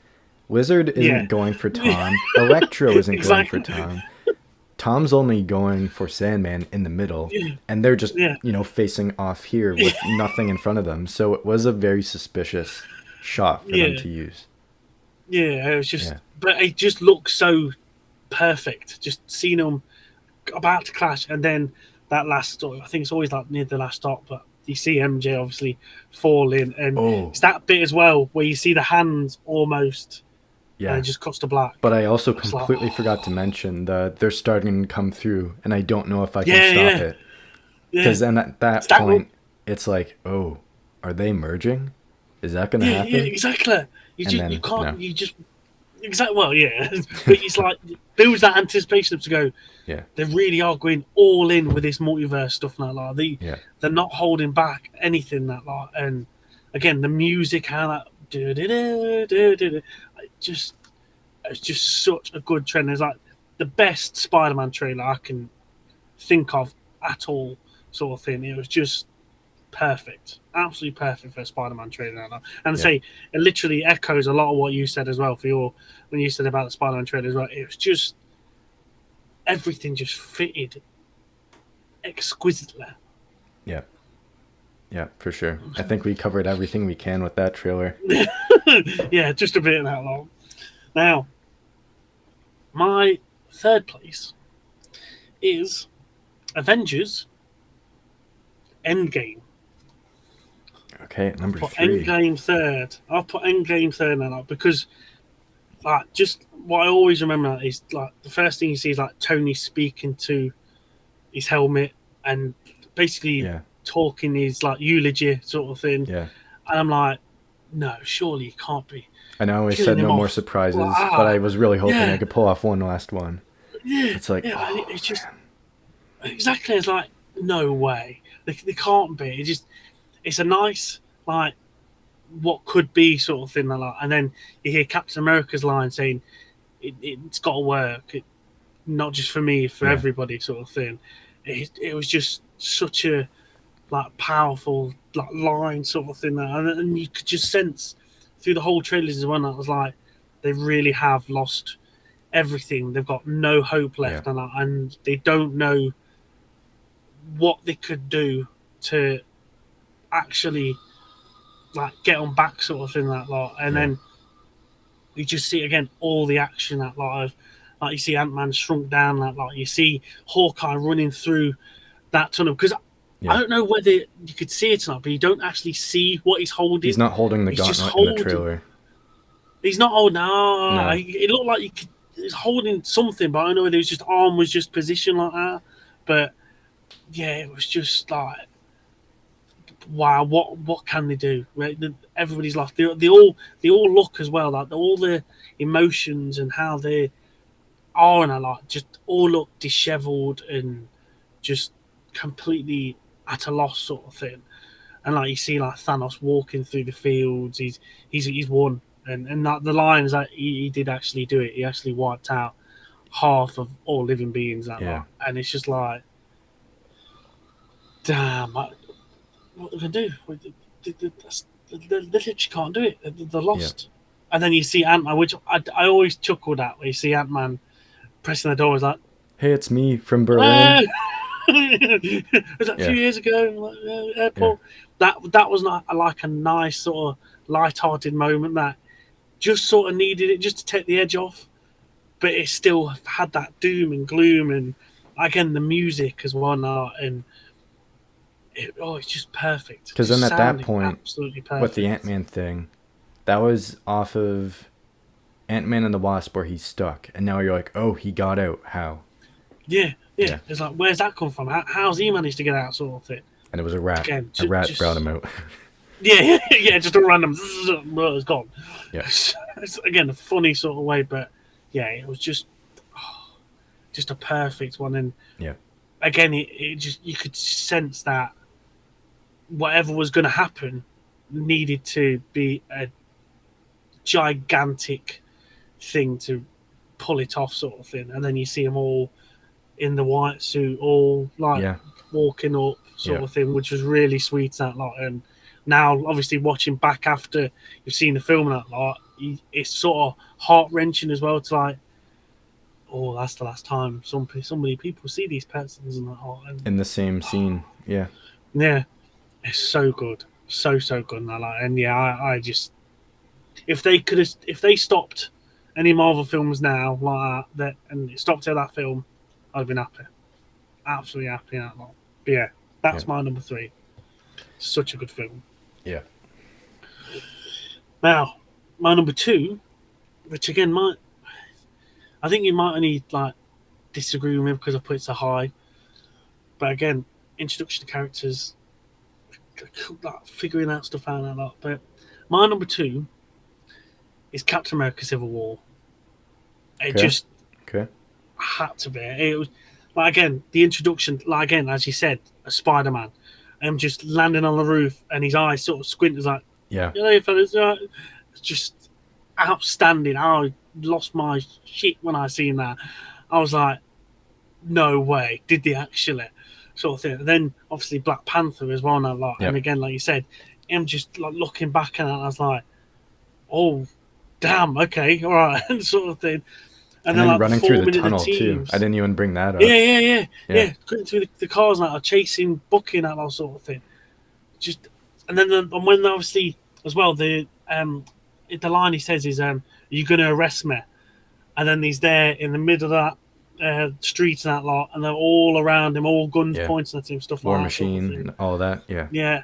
Lizard isn't going for Tom. Electro isn't going for Tom. Tom's only going for Sandman in the middle, and they're just facing off here with nothing in front of them. So it was a very suspicious shot for them to use. Yeah, it was just, but it just looks so perfect. Just seeing them about to clash, and then that last stop. I think it's always like near the last stop, but you see MJ obviously falling, and it's that bit as well where you see the hands almost. Yeah, and it just cuts to black. But I also completely forgot to mention that they're starting to come through, and I don't know if I can stop it. Because then at that point, it's like, oh, are they merging? Is that going to happen? Yeah, exactly. You can't. No. You just exactly. Well, yeah, but it's like builds that anticipation to go. Yeah, they really are going all in with this multiverse stuff now. Like they're not holding back anything that like. And again, the music, how that. It's just such a good trend. It's like the best Spider-Man trailer I can think of at all, sort of thing. It was just perfect, absolutely perfect for a Spider-Man trailer. And say it literally echoes a lot of what you said as well when you said about the Spider-Man trailer as well. It was just everything just fitted exquisitely. Yeah, for sure. I think we covered everything we can with that trailer. Yeah, just a bit that long. Now, my third place is Avengers Endgame. Okay, number 3. Endgame third. I'll put Endgame third now because, like, just what I always remember is like the first thing you see is like Tony speaking to his helmet and basically talking his like eulogy sort of thing. Yeah, and I'm like, no, surely it can't be. I know I said no more surprises, but I was really hoping I could pull off one last one. Yeah, it's like it's just exactly. It's like no way. They can't be. It's a nice like what could be sort of thing like that. And then you hear Captain America's line saying, "It's got to work, not just for me, for everybody," sort of thing. It was just such a like powerful like line sort of thing, and you could just sense through the whole trailers as well. That was like they really have lost everything. They've got no hope left, and they don't know what they could do to actually like get on back, sort of thing, that lot. And then you just see again all the action, that lot of like you see Ant-Man shrunk down, that lot. You see Hawkeye running through that tunnel because. I don't know whether you could see it or not, but you don't actually see what he's holding. He's not holding the gauntlet in the trailer. He's not holding. No. It looked like he's holding something, but I don't know whether his just arm was just positioned like that. But yeah, it was just like, wow, what can they do? Everybody's lost. They all look as well, like all the emotions and how they are, and like just all look dishevelled and just completely at a loss, sort of thing. And like you see like Thanos walking through the fields, he's won, and that the lines that he did actually do it. He actually wiped out half of all living beings that lot. And it's just like, damn, what are they gonna do? They literally can't do it. They're lost. And then you see Ant-Man, which I always chuckled at, where you see Ant-Man pressing the door, is like, hey, it's me from Berlin. It was a few years ago, airport. That was not like a nice sort of light-hearted moment that just sort of needed it just to take the edge off, but it still had that doom and gloom, and again the music as well now, and it's just perfect. Because then at that point, with the Ant-Man thing, that was off of Ant-Man and the Wasp where he's stuck, and now you're like, oh, he got out. How? Yeah. It's like, where's that come from? How's he managed to get out, sort of thing? And it was a rat. Again, a rat brought him out. Yeah, yeah, just a random. It's gone. Yeah. It's, again, a funny sort of way, but yeah, it was just a perfect one. And Yeah. again, it just you could sense that whatever was going to happen needed to be a gigantic thing to pull it off, sort of thing. And then you see them all in the white suit, all like Yeah. walking up, sort Yeah. of thing, which was really sweet. That lot, and now obviously watching back after you've seen the film and that lot, it's sort of heart wrenching as well. To like, oh, that's the last time so many people see these persons and that lot. And In the same scene. Yeah. yeah, it's so good, so good. And I like, and yeah, I just if they stopped any Marvel films now like that and it stopped at that film, I'd have been happy, absolutely happy. That lot. But yeah, Yeah. that's my number 3. Such a good film. Yeah. Now, my number 2, which again I think you might only like disagree with me because I put it so high. But again, introduction to characters, like, figuring out stuff out and a lot. But my number 2 is Captain America: Civil War. It Okay. just Okay. had to be. It was like again the introduction, like again as you said, a Spider-Man, and just landing on the roof and his eyes sort of squint as like, Yeah. you know, fellas, it's just outstanding. I lost my shit when I seen that. I was like, no way, did they actually? Sort of thing. And then obviously Black Panther as well, and a lot. Yeah. And again, like you said, him just like looking back at it, I was like, oh, damn, okay, all right, sort of thing. And then then like running through the forming tunnel too. teams. I didn't even bring that up. Yeah. Yeah. Going through the cars and that, chasing, booking that sort of thing. Just and then and when obviously as well the line he says is "Are you going to arrest me?" And then he's there in the middle of that street and that lot, and they're all around him, all guns Yeah. pointing at him, stuff War like Machine that. Sort of and all that. Yeah. yeah.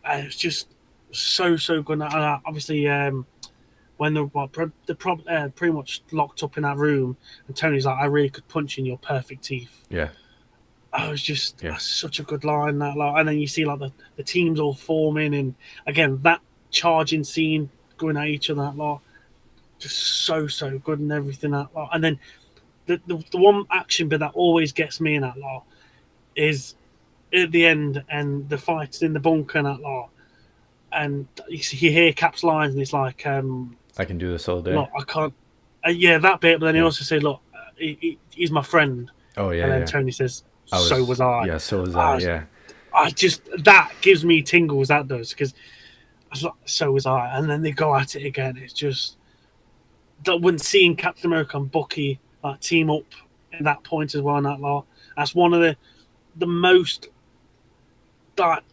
And it's just so good. And obviously, when they're pretty much locked up in that room, and Tony's like, "I really could punch in your perfect teeth." Yeah. Oh, it's just Yeah. such a good line that lot. And then you see like the teams all forming, and again that charging scene going at each other that lot, just so good and everything that lot. And then the one action bit that always gets me in that lot is at the end and the fights in the bunker and that lot. And you hear Cap's lines, and it's like, I can do this all day. "Look, I can't." Yeah, that bit. But then he Yeah. also said, "Look, he's my friend." Oh yeah. And then Yeah. Tony says, "So was I." Yeah. So was I. Yeah. I just that gives me tingles. That does because so was I. And then they go at it again. It's just that when seeing Captain America and Bucky like team up at that point as well. And that lot, that's one of the most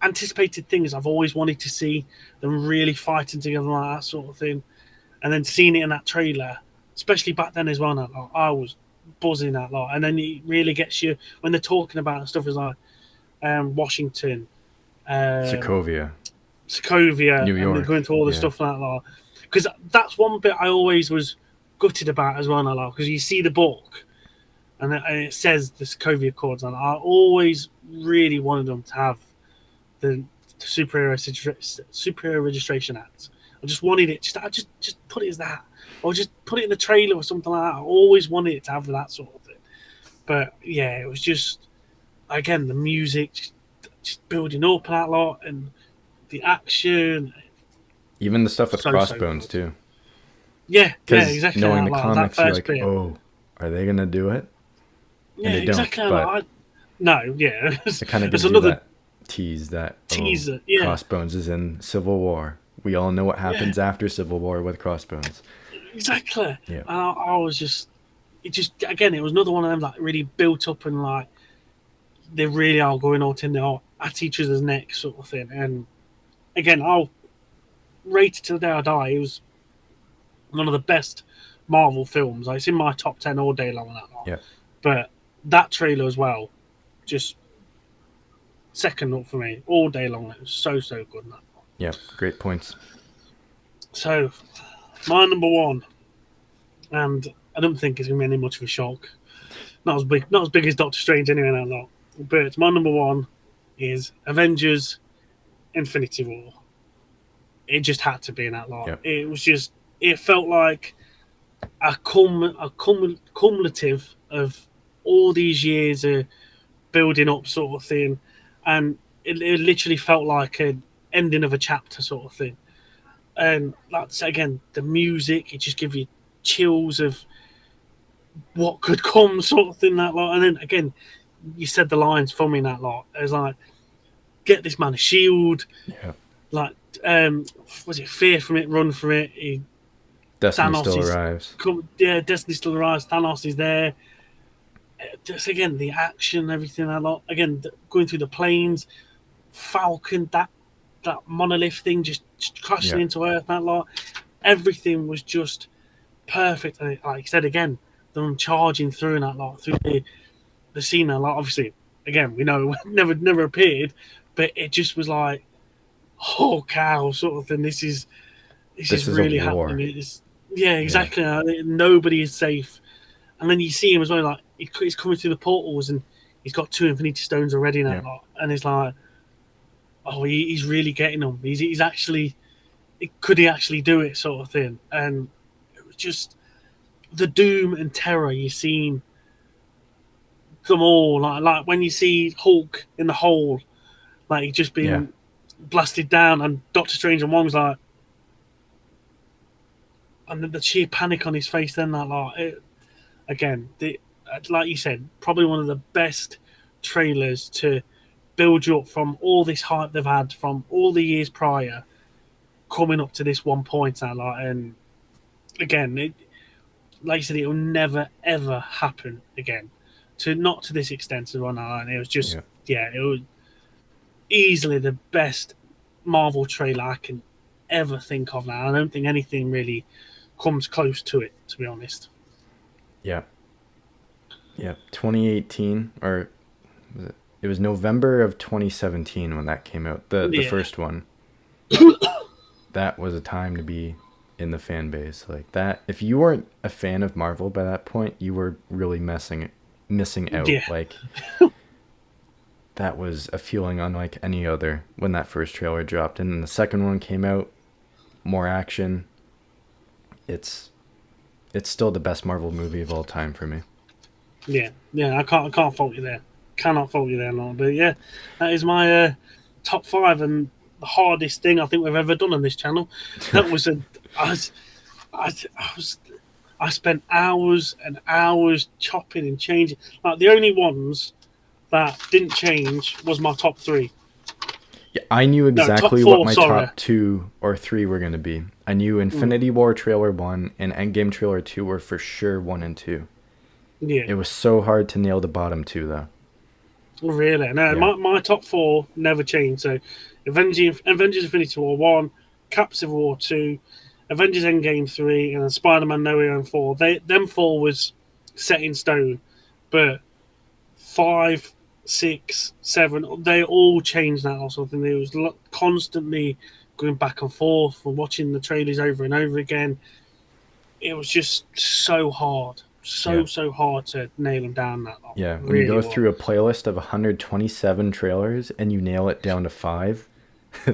anticipated things I've always wanted to see them really fighting together like that sort of thing. And then seeing it in that trailer, especially back then as well. That lot, I was buzzing that lot. And then it really gets you when they're talking about stuff as like Washington, Sokovia. Sokovia, New York. and they're going through all the stuff like that. Because that's one bit I always was gutted about as well. Because you see the book, and it says the Sokovia Accords, and I always really wanted them to have the Superhero Registration Act. I just wanted it. Just put it as that, or just put it in the trailer or something like that. I always wanted it to have that sort of thing. But yeah, it was just again the music just building up that lot and the action. Even the stuff with So Crossbones good. too. Yeah, Because exactly. knowing that the lot, comics, that you're first like, bit. oh, are they gonna do it? Yeah, they don't, exactly. but no, yeah. It kind of gives There's you another that tease that teaser. Yeah, Crossbones is in Civil War. We all know what happens after Civil War with Crossbones. exactly. Yeah. I was just, it was another one of them that really built up and like they really are going out in there at each other's necks sort of thing. And again, I'll rate it till the day I die. It was one of the best Marvel films. Like, it's in my top 10 all day long. Yeah. But that trailer as well, just second up for me all day long. It was so good. That. Yeah, great points. So, my number 1, and I don't think it's going to be any much of a shock. Not as big as Doctor Strange anyway, but my number 1 is Avengers: Infinity War. it just had to be in that lot. Yep. It was just, it felt like a cumulative of all these years of building up sort of thing, and it literally felt like an ending of a chapter sort of thing. And like I say again, the music, it just gives you chills of what could come sort of thing, that lot. And then again, you said the lines for me in that lot. It was like, get this man a shield. Yeah. Like, was it fear from it, run from it? Destiny Thanos still arrives. Destiny still arrives. Thanos is there. Just again, the action, everything, a lot. Again, going through the planes, Falcon, that monolith thing just crashing into Earth, that lot. Everything was just perfect. And like I said again, them charging through that lot, through the scene, a lot. Obviously, again, we know never appeared, but it just was like, oh cow, sort of thing. This is really happening. Yeah, exactly. Yeah. Nobody is safe. And then you see him as well, like he's coming through the portals and he's got 2 Infinity Stones already in that lot. And it's like, oh, he's really getting them. He's actually, could he actually do it, sort of thing. And it was just the doom and terror you seen them all. Like when you see Hulk in the hole, like he just being blasted down, and Doctor Strange and Wong's like, and the sheer panic on his face. Then that like, again, like you said, probably one of the best trailers to build you up from all this hype they've had from all the years prior, coming up to this one point now. Like, and again, like you said, it will never ever happen again. Not to this extent as well. And it was just, it was easily the best Marvel trailer I can ever think of now. I don't think anything really comes close to it, to be honest. Yeah. 2018, or was it? It was November of 2017 when that came out. The first one. That was a time to be in the fan base like that. If you weren't a fan of Marvel by that point, you were really missing out. Yeah. Like, that was a feeling unlike any other when that first trailer dropped. And then the second one came out, more action. It's still the best Marvel movie of all time for me. Yeah, I can't fault you there. Cannot fault you there, no. But yeah, that is my top 5 and the hardest thing I think we've ever done on this channel. That was I spent hours and hours chopping and changing. Like, the only ones that didn't change was my top 3. Yeah, I knew exactly what my top 2 or 3 were going to be. I knew Infinity War Trailer 1 and Endgame Trailer 2 were for sure 1 and 2. Yeah. It was so hard to nail the bottom 2, though. Really? No, my top 4 never changed. So, Avengers Infinity War 1, Cap Civil War 2, Avengers Endgame 3, and then Spider-Man No Way Home 4. Them 4 was set in stone. But 5, 6, 7, they all changed that or something. It was constantly going back and forth and watching the trailers over and over again. It was just so hard. So hard to nail them down that long. Yeah, when you go through a playlist of 127 trailers and you nail it down to 5,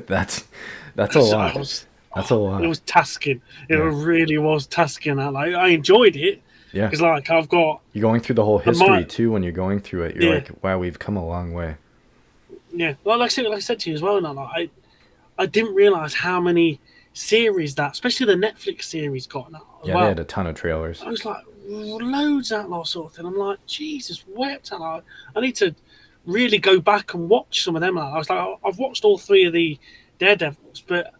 that's a lot. That's a lot. It was tasking. It really was tasking. Like, I enjoyed it. Yeah. Because, like, I've got... You're going through the whole history, too, when you're going through it. You're like, wow, we've come a long way. Yeah. Well, like I said to you as well, like, I didn't realise how many series that, especially the Netflix series, got now. They had a ton of trailers. I was like, loads of that lot sort of thing. I'm like, Jesus, wept. I need to really go back and watch some of them. I was like, I've watched all 3 of the Daredevils, but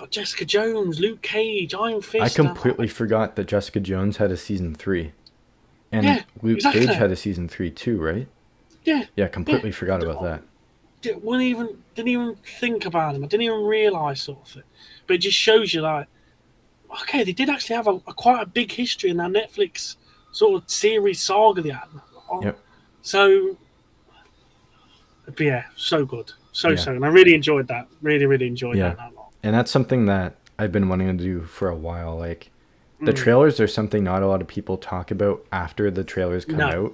Jessica Jones, Luke Cage, Iron Fist. I completely forgot that Jessica Jones had a season 3. And Luke Cage had a season 3 too, right? Yeah. Yeah, completely forgot about that. Didn't even think about him. I didn't even realise sort of thing. But it just shows you, like, okay, they did actually have quite a big history in that Netflix sort of series saga they had. Yep. So, but yeah, so good. So good. And I really enjoyed that. Really enjoyed that a lot. And that's something that I've been wanting to do for a while. Like, the trailers are something not a lot of people talk about after the trailers come out.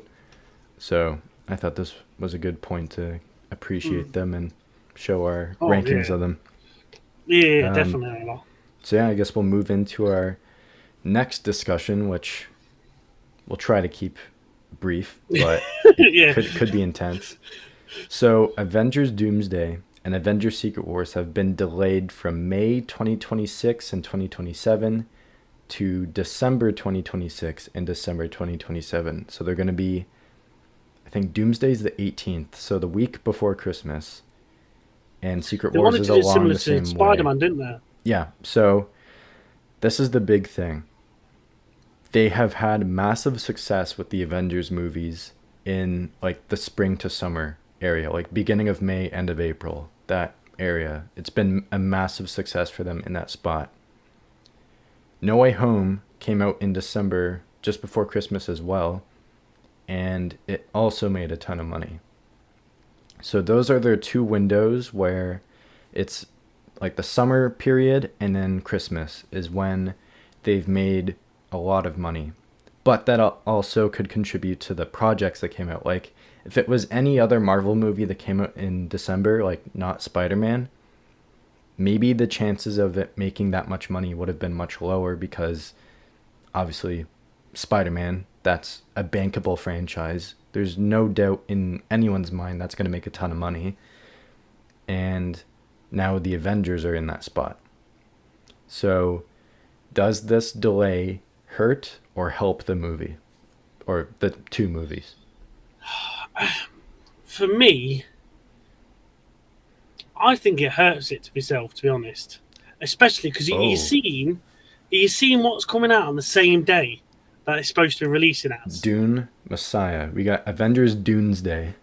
So I thought this was a good point to appreciate them and show our rankings of them. Yeah, definitely a lot. So yeah, I guess we'll move into our next discussion, which we'll try to keep brief, but Yeah. could be intense. So Avengers Doomsday and Avengers Secret Wars have been delayed from May 2026 and 2027 to December 2026 and December 2027. So they're going to be, I think Doomsday's the 18th, so the week before Christmas. And Secret They Wars wanted is to do along similar the to same way. Spider-Man, didn't they? Yeah, so this is the big thing. They have had massive success with the Avengers movies in like the spring to summer area, like beginning of May, end of April, that area. It's been a massive success for them in that spot. No Way Home came out in December, just before Christmas as well, and it also made a ton of money. So those are their two windows where it's like the summer period and then Christmas is when they've made a lot of money. But that also could contribute to the projects that came out. Like if it was any other Marvel movie that came out in December, like not Spider-Man, maybe the chances of it making that much money would have been much lower because obviously Spider-Man, that's a bankable franchise. There's no doubt in anyone's mind that's going to make a ton of money. And now the Avengers are in that spot. So does this delay hurt or help the movie? Or the two movies? For me, I think it hurts it to myself, to be honest. Especially because Oh. you're seeing what's coming out on the same day that it's supposed to be releasing as. Dune Messiah. We got Avengers Doomsday.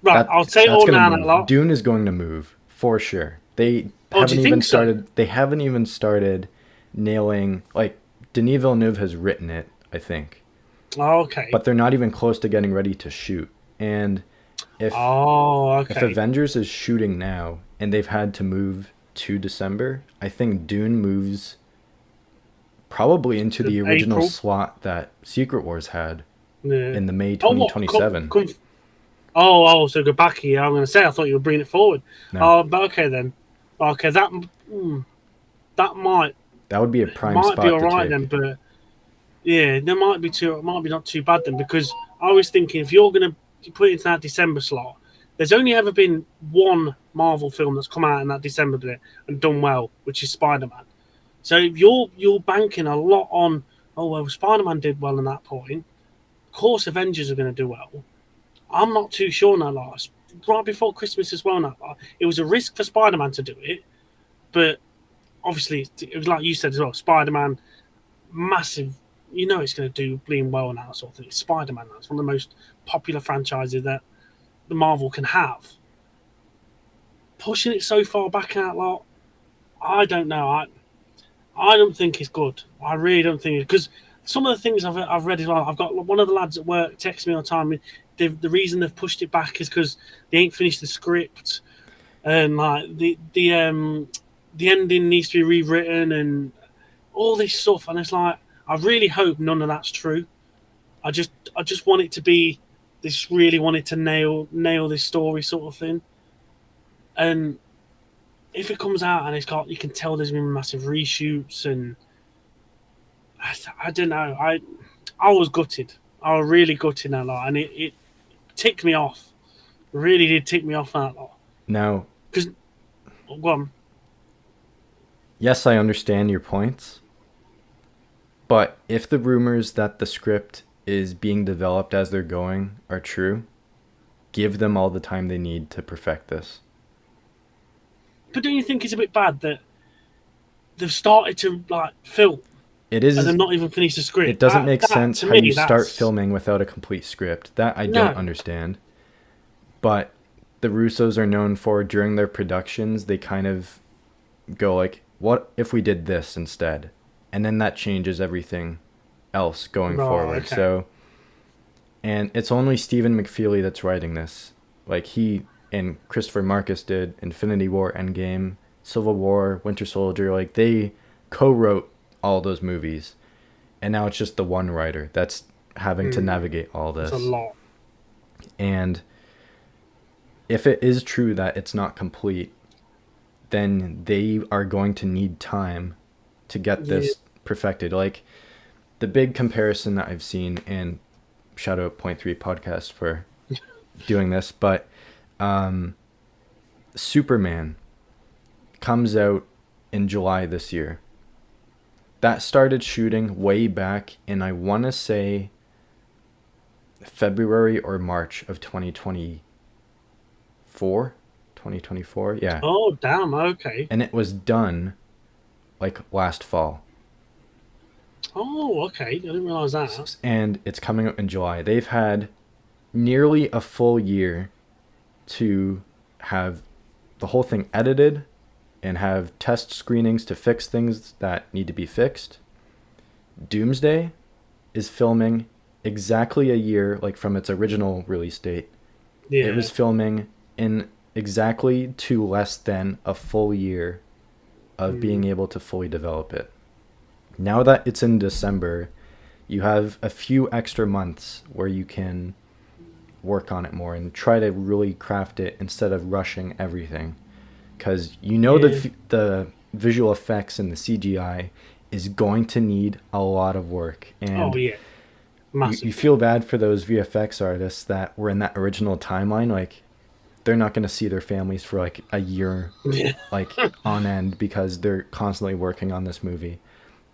Right, I'll say it That's all gonna now move. a lot. Dune is going to move for sure. They Oh, do haven't you even think so? started. They haven't even started nailing. Like Denis Villeneuve has written it, I think, Oh, okay. but they're not even close to getting ready to shoot. And if if Okay. Avengers is shooting now and they've had to move to December, I think Dune moves probably into the original April. slot that Secret Wars had Yeah. in the May Oh, what? 2027. So go back here. I'm going to say I thought you were bringing it forward. No, Oh, but okay then. Okay, that that would be a prime might be spot all to right take. then, but yeah, there might be too. It might be not too bad then because I was thinking if you're going to put it into that December slot, there's only ever been one Marvel film that's come out in that December bit and done well, which is Spider-Man. So you're banking a lot on. Oh well, Spider-Man did well in that point. Of course, Avengers are going to do well. I'm not too sure now, Lars. Right before Christmas as well now. It was a risk for Spider-Man to do it, but obviously it was like you said as well. Spider-Man, massive. You know it's going to do bleeding well now, sort of thing. It's Spider-Man. It's one of the most popular franchises that the Marvel can have. Pushing it so far back out, lot. I don't know. I don't think it's good. I really don't think it because some of the things I've read as well. I've got one of the lads at work text me all the time. The reason they've pushed it back is because they ain't finished the script, and like the ending needs to be rewritten and all this stuff. And it's like I really hope none of that's true. I just want it to be this. Really wanted to nail this story sort of thing. And if it comes out and it's got, you can tell there's been massive reshoots and I don't know. I was gutted. I was really gutted that lot, and it ticked me off. It really did tick me off that lot. Now, Because, well, yes, I understand your points, but if the rumors that the script is being developed as they're going are true, give them all the time they need to perfect this. but don't you think it's a bit bad that they've started to like film It is. and they've not even finished the script? It doesn't make That, sense to how me, you start that's- filming without a complete script. That I No. don't understand. But the Russos are known for during their productions, they kind of go like, "What if we did this instead?" And then that changes everything else going Right, forward. okay. So, and it's only Stephen McFeely that's writing this. Like he and Christopher Marcus did Infinity War, Endgame, Civil War, Winter Soldier. Like they co-wrote all those movies, and now it's just the one writer that's having to navigate all this. It's a lot. And if it is true that it's not complete, then they are going to need time to get this perfected. Like, the big comparison that I've seen, and shout out Point 3 podcast for doing this, but Superman comes out in July this year. That started shooting way back in, I want to say, February or March of 2024, yeah. Oh, damn, okay. And it was done like last fall. Oh, okay. I didn't realise that. And it's coming out in July. They've had nearly a full year to have the whole thing edited and have test screenings to fix things that need to be fixed. Doomsday is filming exactly a year, like, from its original release date. Yeah. It was filming in exactly to less than a full year of being able to fully develop it. Now that it's in December, you have a few extra months where you can work on it more and try to really craft it instead of rushing everything. Because the visual effects and the CGI is going to need a lot of work. And you feel bad for those VFX artists that were in that original timeline. Like, they're not going to see their families for like a year, like, on end, because they're constantly working on this movie.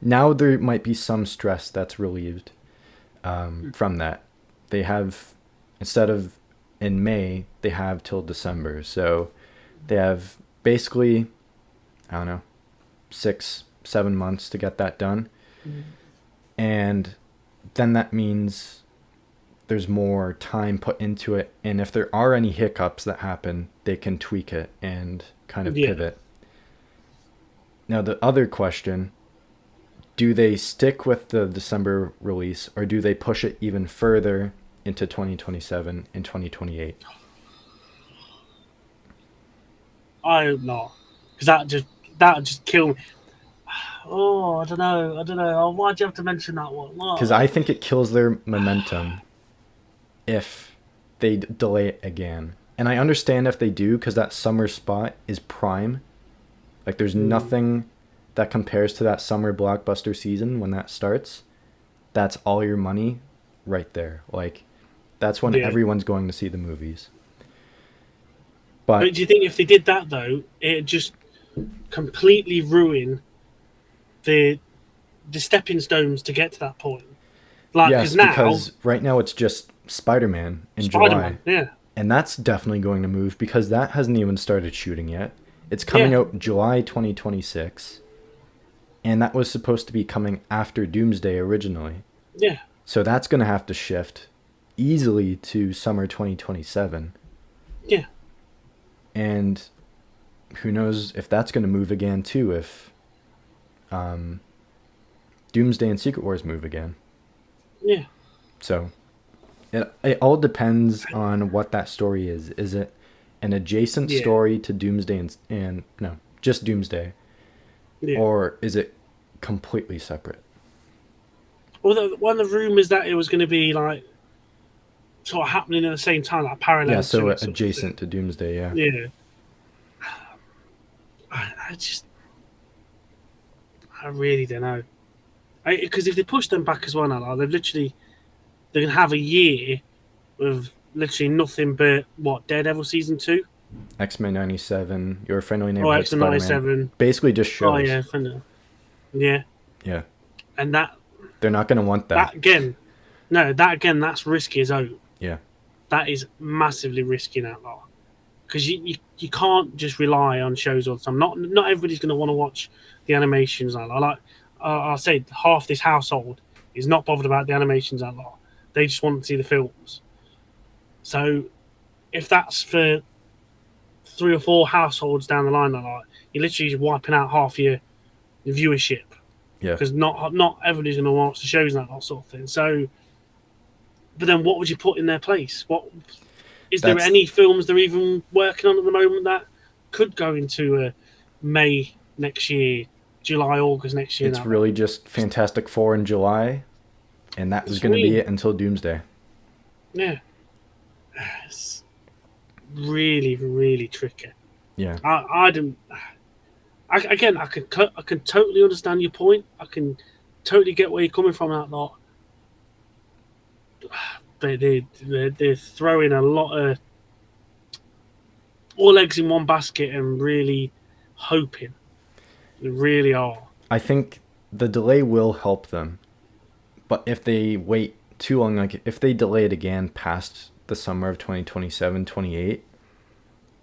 Now there might be some stress that's relieved from that. They have, instead of in May, they have till December. So they have basically, I don't know, 6-7 months to get that done. And then that means there's more time put into it. And if there are any hiccups that happen, they can tweak it and kind of pivot. Now, the other question, do they stick with the December release, or do they push it even further into 2027 and 2028? I hope not, because that just killed me. Oh, I don't know. Oh, why'd you have to mention that one? Because I think it kills their momentum if they delay it again. And I understand if they do, because that summer spot is prime. Like, there's nothing that compares to that summer blockbuster season when that starts. That's all your money right there. Like, that's when everyone's going to see the movies. But do you think if they did that, though, it'd just completely ruin the stepping stones to get to that point? Like, yes, because right now it's just Spider-Man in July. Yeah. And that's definitely going to move, because that hasn't even started shooting yet. It's coming out July 2026. And that was supposed to be coming after Doomsday originally. Yeah. So that's going to have to shift easily to summer 2027. Yeah. And who knows if that's going to move again too, if Doomsday and Secret Wars move again. Yeah. So it all depends on what that story is. Is it an adjacent story to Doomsday and no, just Doomsday? Yeah. Or is it completely separate? Well, one of the rumors that it was going to be like sort of happening at the same time, like parallel. Yeah, so adjacent to Doomsday. Yeah. Yeah. I really don't know. Because if they push them back as well now, they're going to have a year of literally nothing but Daredevil season 2. X-Men 97, Your Friendly Neighborhood X-Men Spider-Man. 97. Basically just shows. Oh, yeah. Yeah. Yeah. And that... They're not going to want that. That's risky as out. Yeah. That is massively risky now. Because you can't just rely on shows all the time. Not everybody's going to want to watch the animations. I'll say half this household is not bothered about the animations that lot. They just want to see the films. So if that's for 3 or 4 households down the line, you're literally just wiping out half your viewership. Yeah. Because not everybody's going to watch the shows and that sort of thing. So, but then what would you put in their place? Is there any films they're even working on at the moment that could go into May next year, July, August next year? It's really just Fantastic Four in July, and that was going to be it until Doomsday. Yeah. It's really, really tricky. Yeah. I don't... I can totally understand your point. I can totally get where you're coming from. That lot, they're throwing a lot of all eggs in one basket and really hoping. They really are. I think the delay will help them, but if they wait too long, like if they delay it again past the summer of 2027, 28,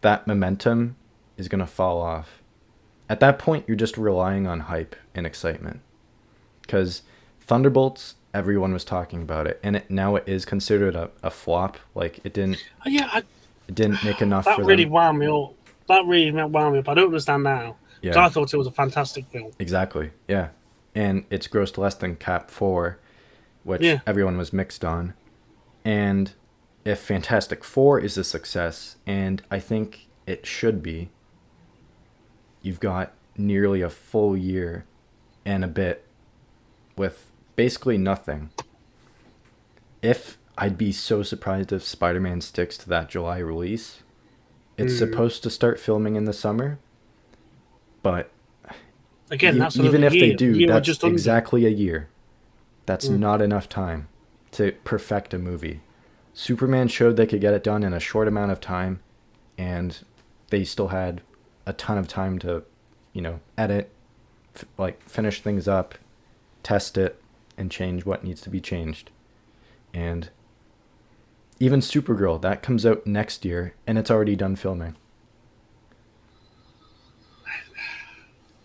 that momentum is going to fall off. At that point, you're just relying on hype and excitement. Because Thunderbolts, everyone was talking about it, and now it is considered a flop. Like it didn't it didn't make enough that for really them. wound me up. That really wound me up. I don't understand now. Because Yeah, I thought it was a fantastic film. exactly. Yeah. And it's grossed less than Cap 4, which Yeah. everyone was mixed on. And if Fantastic Four is a success, and I think it should be, you've got nearly a full year and a bit with basically nothing. If I'd be so surprised if Spider-Man sticks to that July release. It's supposed to start filming in the summer, but Again, that's even if they year. do, Year or that's just under. exactly a year. That's not enough time to perfect a movie. Superman showed they could get it done in a short amount of time, and they still had a ton of time to, edit, finish things up, test it, and change what needs to be changed. And even Supergirl, that comes out next year, and it's already done filming.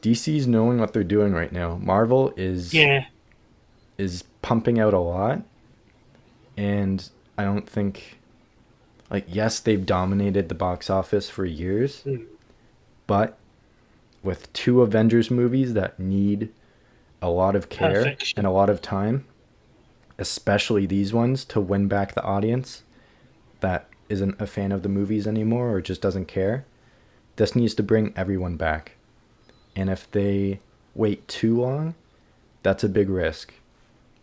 DC's knowing what they're doing right now. Marvel is pumping out a lot, and I don't think, yes, they've dominated the box office for years, but with 2 Avengers movies that need a lot of care Perfection. and a lot of time, especially these ones, to win back the audience that isn't a fan of the movies anymore or just doesn't care, this needs to bring everyone back. And if they wait too long, that's a big risk.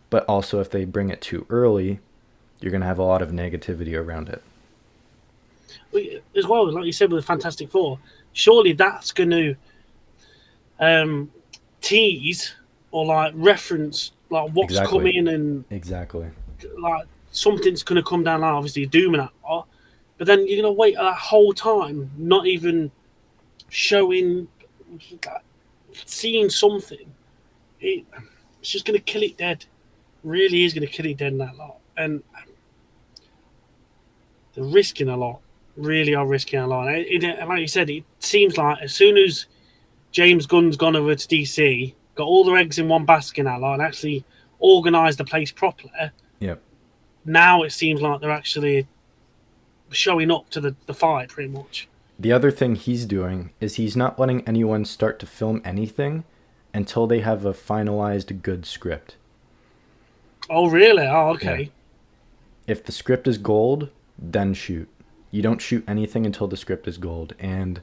But also, if they bring it too early, you're going to have a lot of negativity around it. As well, like you said with Fantastic Four, surely that's going to tease or reference what's coming and exactly something's going to come down. Obviously, Doom and that, but then you're going to wait that whole time, not even showing, seeing something. It's just going to kill it dead. Really is going to kill it dead in that lot, and they're risking a lot. Really are risking a lot. Like you said, it seems like as soon as James Gunn's gone over to DC, got all their eggs in one basket in that lot, and actually organised the place properly. Yep. Now it seems like they're actually showing up to the fight, pretty much. The other thing he's doing is he's not letting anyone start to film anything until they have a finalized good script. Oh, really? Oh, okay. Yeah. If the script is gold, then shoot. You don't shoot anything until the script is gold. And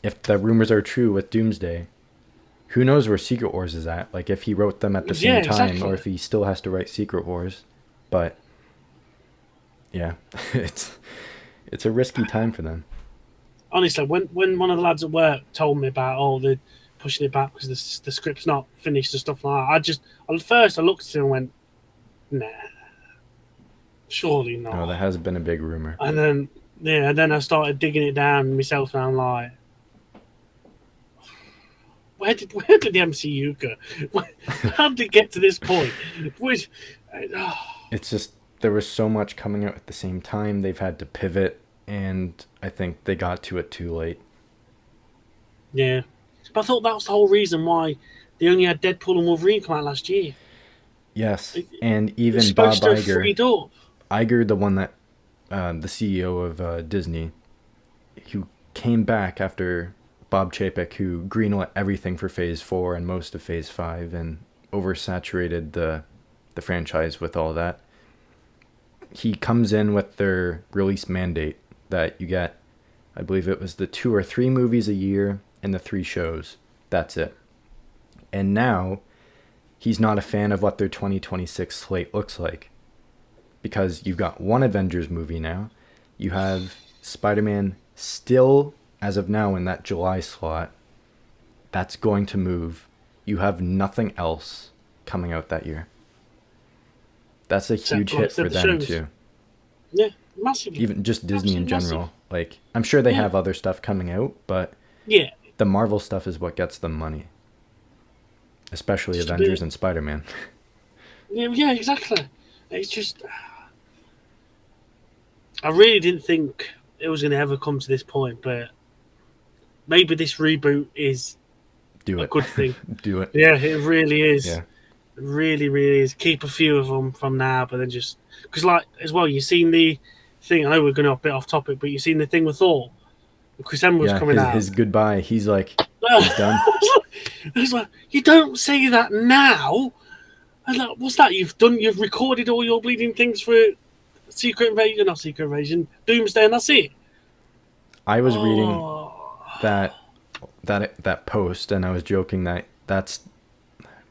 if the rumors are true with Doomsday, who knows where Secret Wars is at? If he wrote them at the same time, exactly. or if he still has to write Secret Wars. But yeah, it's a risky time for them. Honestly, when one of the lads at work told me about they're pushing it back because the script's not finished and stuff like that, at first I looked at it and went, nah, surely not. No, that has been a big rumor. And then I started digging it down myself, and I'm like, where did the MCU go? How did it get to this point? It's just there was so much coming out at the same time. They've had to pivot, and I think they got to it too late. Yeah, but I thought that was the whole reason why they only had Deadpool and Wolverine come out last year. Yes, and even Bob Iger, the one that the CEO of Disney, who came back after Bob Chapek, who greenlit everything for Phase 4 and most of Phase 5 and oversaturated the franchise with all that. He comes in with their release mandate that you get, I believe it was the 2 or 3 movies a year and the 3 shows. That's it. And now he's not a fan of what their 2026 slate looks like. Because you've got one Avengers movie now. You have Spider-Man still, as of now, in that July slot. that's going to move. You have nothing else coming out that year. That's a Except, huge like I hit said, for the them shows. too. Yeah, massively. Even just Disney in Absolutely general. massive. Like, I'm sure they Yeah. have other stuff coming out, but Yeah, the Marvel stuff is what gets them money. Especially just a Avengers bit. and Spider-Man. Yeah, exactly. It's just, I really didn't think it was going to ever come to this point, but maybe this reboot is Do a it. good thing. Do it. Yeah, it really is. Yeah. It really, really is. Keep a few of them from now, but then just because, like, as well, you've seen the thing. I know we're going a bit off topic, but you've seen the thing with Thor. Chris Hemsworth's Yeah, coming out. his goodbye. He's like, he's done. It's like, you don't say that now. I was like, what's that? You've recorded all your bleeding things for Secret Invasion, not Secret Invasion, Doomsday, and that's it. I was reading Oh, that post, and I was joking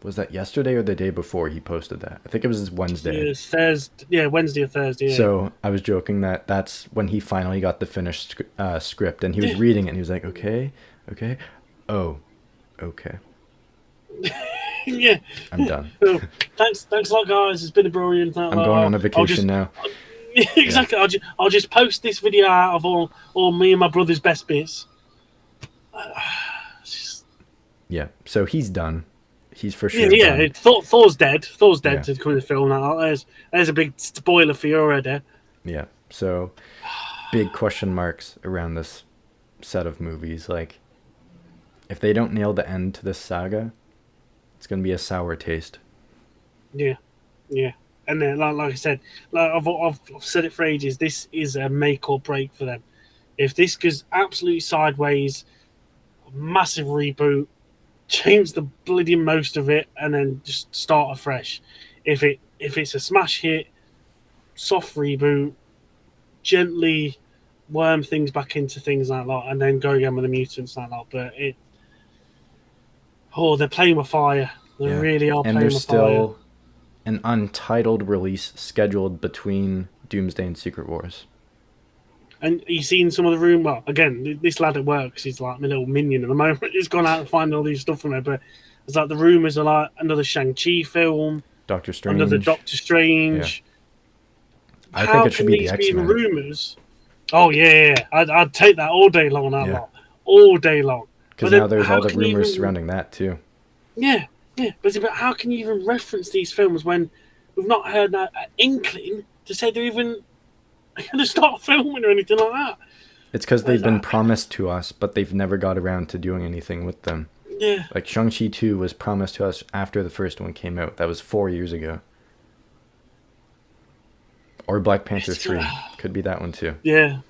was that yesterday or the day before he posted that? I think it was Wednesday. yeah, Thursday, yeah, Wednesday or Thursday. Yeah. So I was joking that that's when he finally got the finished script, and he was reading it, and he was like, okay, oh, okay, Yeah. I'm done. So, thanks a lot, guys. It's been a brilliant. I'm going on a vacation now. Yeah, exactly. I'll just post this video out of all me and my brother's best bits. Yeah, so he's done. He's for Yeah, sure yeah. done. Thor's dead. Thor's dead Yeah. to come in the film. Now there's a big spoiler for you already. Yeah, so big question marks around this set of movies. Like, if they don't nail the end to this saga, it's going to be a sour taste. Yeah, yeah. And then, like I said, like I've said it for ages. This is a make or break for them. If this goes absolutely sideways, massive reboot, change the bloody most of it, and then just start afresh. If it's a smash hit, soft reboot, gently worm things back into things like that, and then go again with the mutants like that. But they're playing with fire. They Yeah. really are And playing there's with fire. still an untitled release scheduled between Doomsday and Secret Wars. And you've seen some of the room. Well, again, this lad at work, 'cause he's like my little minion at the moment. He's gone out and finding all these stuff from there. But it's like the rumors are like another Shang-Chi film, Doctor Strange. another Doctor Strange. I think it should be the How can these be in X-Men. rumors? Oh yeah. I'd take that all day long. That Yeah. lot, all day long. Because But now then there's how all the can you rumors even- surrounding that too. Yeah. But how can you even reference these films when we've not heard an inkling to say they're even going to start filming or anything like that? It's because they've been promised to us, but they've never got around to doing anything with them. Yeah. Like Shang-Chi 2 was promised to us after the first one came out. That was 4 years ago. Or Black Panther 3. Could be that one too. Yeah.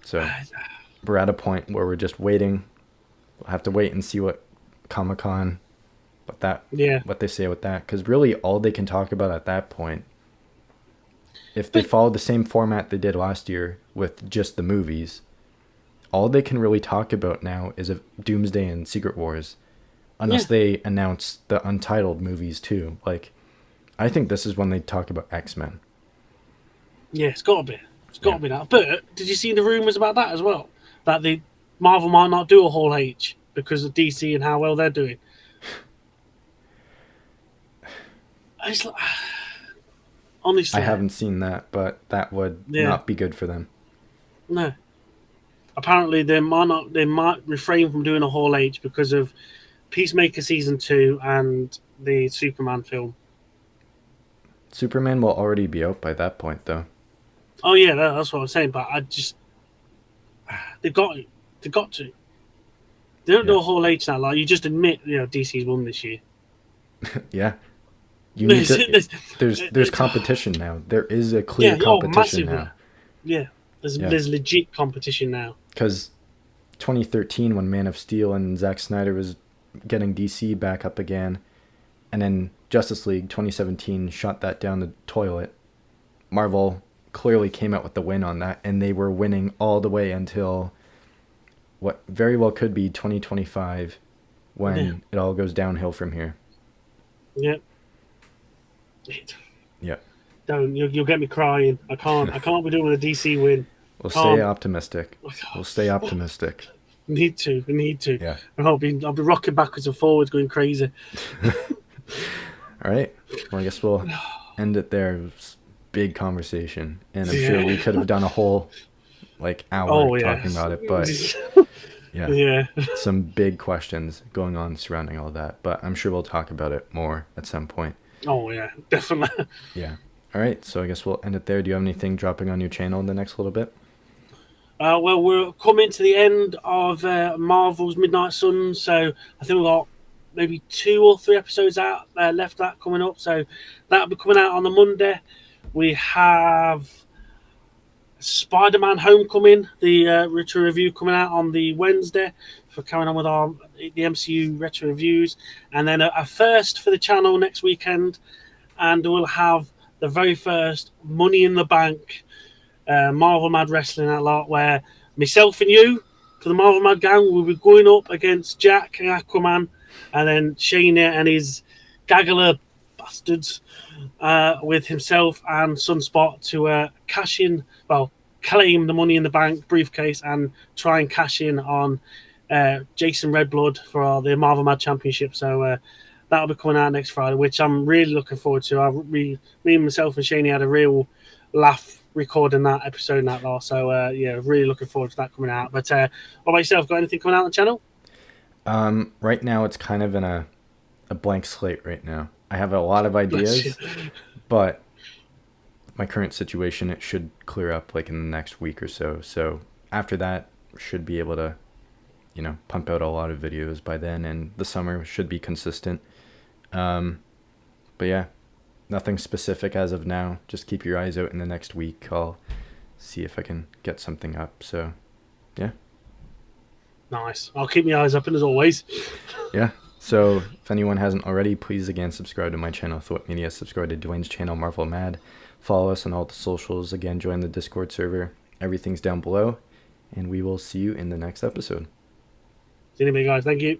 So we're at a point where we're just waiting. We'll have to wait and see what Comic-Con, what they say with that. Because really all they can talk about at that point, if they follow the same format they did last year with just the movies, all they can really talk about now is Doomsday and Secret Wars. Unless they announce the untitled movies too. Like, I think this is when they talk about X-Men. Yeah, it's got to be. It's got to be that. But did you see the rumors about that as well? That Marvel might not do a whole H because of DC and how well they're doing. It's like, honestly, I haven't seen that, but that would not be good for them. No. Apparently, they might refrain from doing a whole H because of Peacemaker season 2 and the Superman film. Superman will already be out by that point, though. Oh yeah, that's what I'm saying. But they've got to. They don't do a whole H now. Like, you just admit, DC's won this year. Yeah. You need to, there's competition now. There is a clear competition now. Yeah, there's legit competition now. Because 2013, when Man of Steel and Zack Snyder was getting DC back up again, and then Justice League 2017 shot that down the toilet, Marvel clearly came out with the win on that, and they were winning all the way until what very well could be 2025, when it all goes downhill from here. Yep. Yeah. Don't you'll get me crying. I can't be doing with a DC win. We'll stay optimistic. Need to. We need to. Yeah. And I'll be rocking backwards and forwards, going crazy. All right. Well, I guess we'll end it there. It was a big conversation, and I'm sure we could have done a whole hour talking about it, but yeah, some big questions going on surrounding all that. But I'm sure we'll talk about it more at some point. Oh yeah, definitely. Yeah. All right. So I guess we'll end it there. Do you have anything dropping on your channel in the next little bit? Well, we're coming to the end of Marvel's Midnight Suns, so I think we've got maybe 2 or 3 episodes out left that coming up. So that'll be coming out on the Monday. We have Spider-Man Homecoming, the retro review coming out on the Wednesday for carrying on with the MCU retro reviews, and then a first for the channel next weekend, and we'll have the very first Money in the Bank Marvel Mad Wrestling that lot, where myself and you for the Marvel Mad gang will be going up against Jack and Aquaman, and then Shane and his gaggle of bastards with himself and Sunspot to claim the Money in the Bank briefcase and try and cash in on Jason Redblood for the Marvel Mad Championship. So that'll be coming out next Friday, which I'm really looking forward to. Me and myself and Shane had a real laugh recording that episode and that lot. So really looking forward to that coming out. But what about yourself? Got anything coming out on the channel? Right now it's kind of in a blank slate right now. I have a lot of ideas, but my current situation, it should clear up in the next week or so. So after that, should be able to, pump out a lot of videos by then, and the summer should be consistent. But yeah, nothing specific as of now. Just keep your eyes out in the next week. I'll see if I can get something up. So yeah. Nice. I'll keep my eyes open as always. Yeah. So if anyone hasn't already, please again subscribe to my channel, Thwip Media. Subscribe to Duane's channel, Marvel Mad. Follow us on all the socials. Again, join the Discord server. Everything's down below. And we will see you in the next episode. See you, guys. Thank you.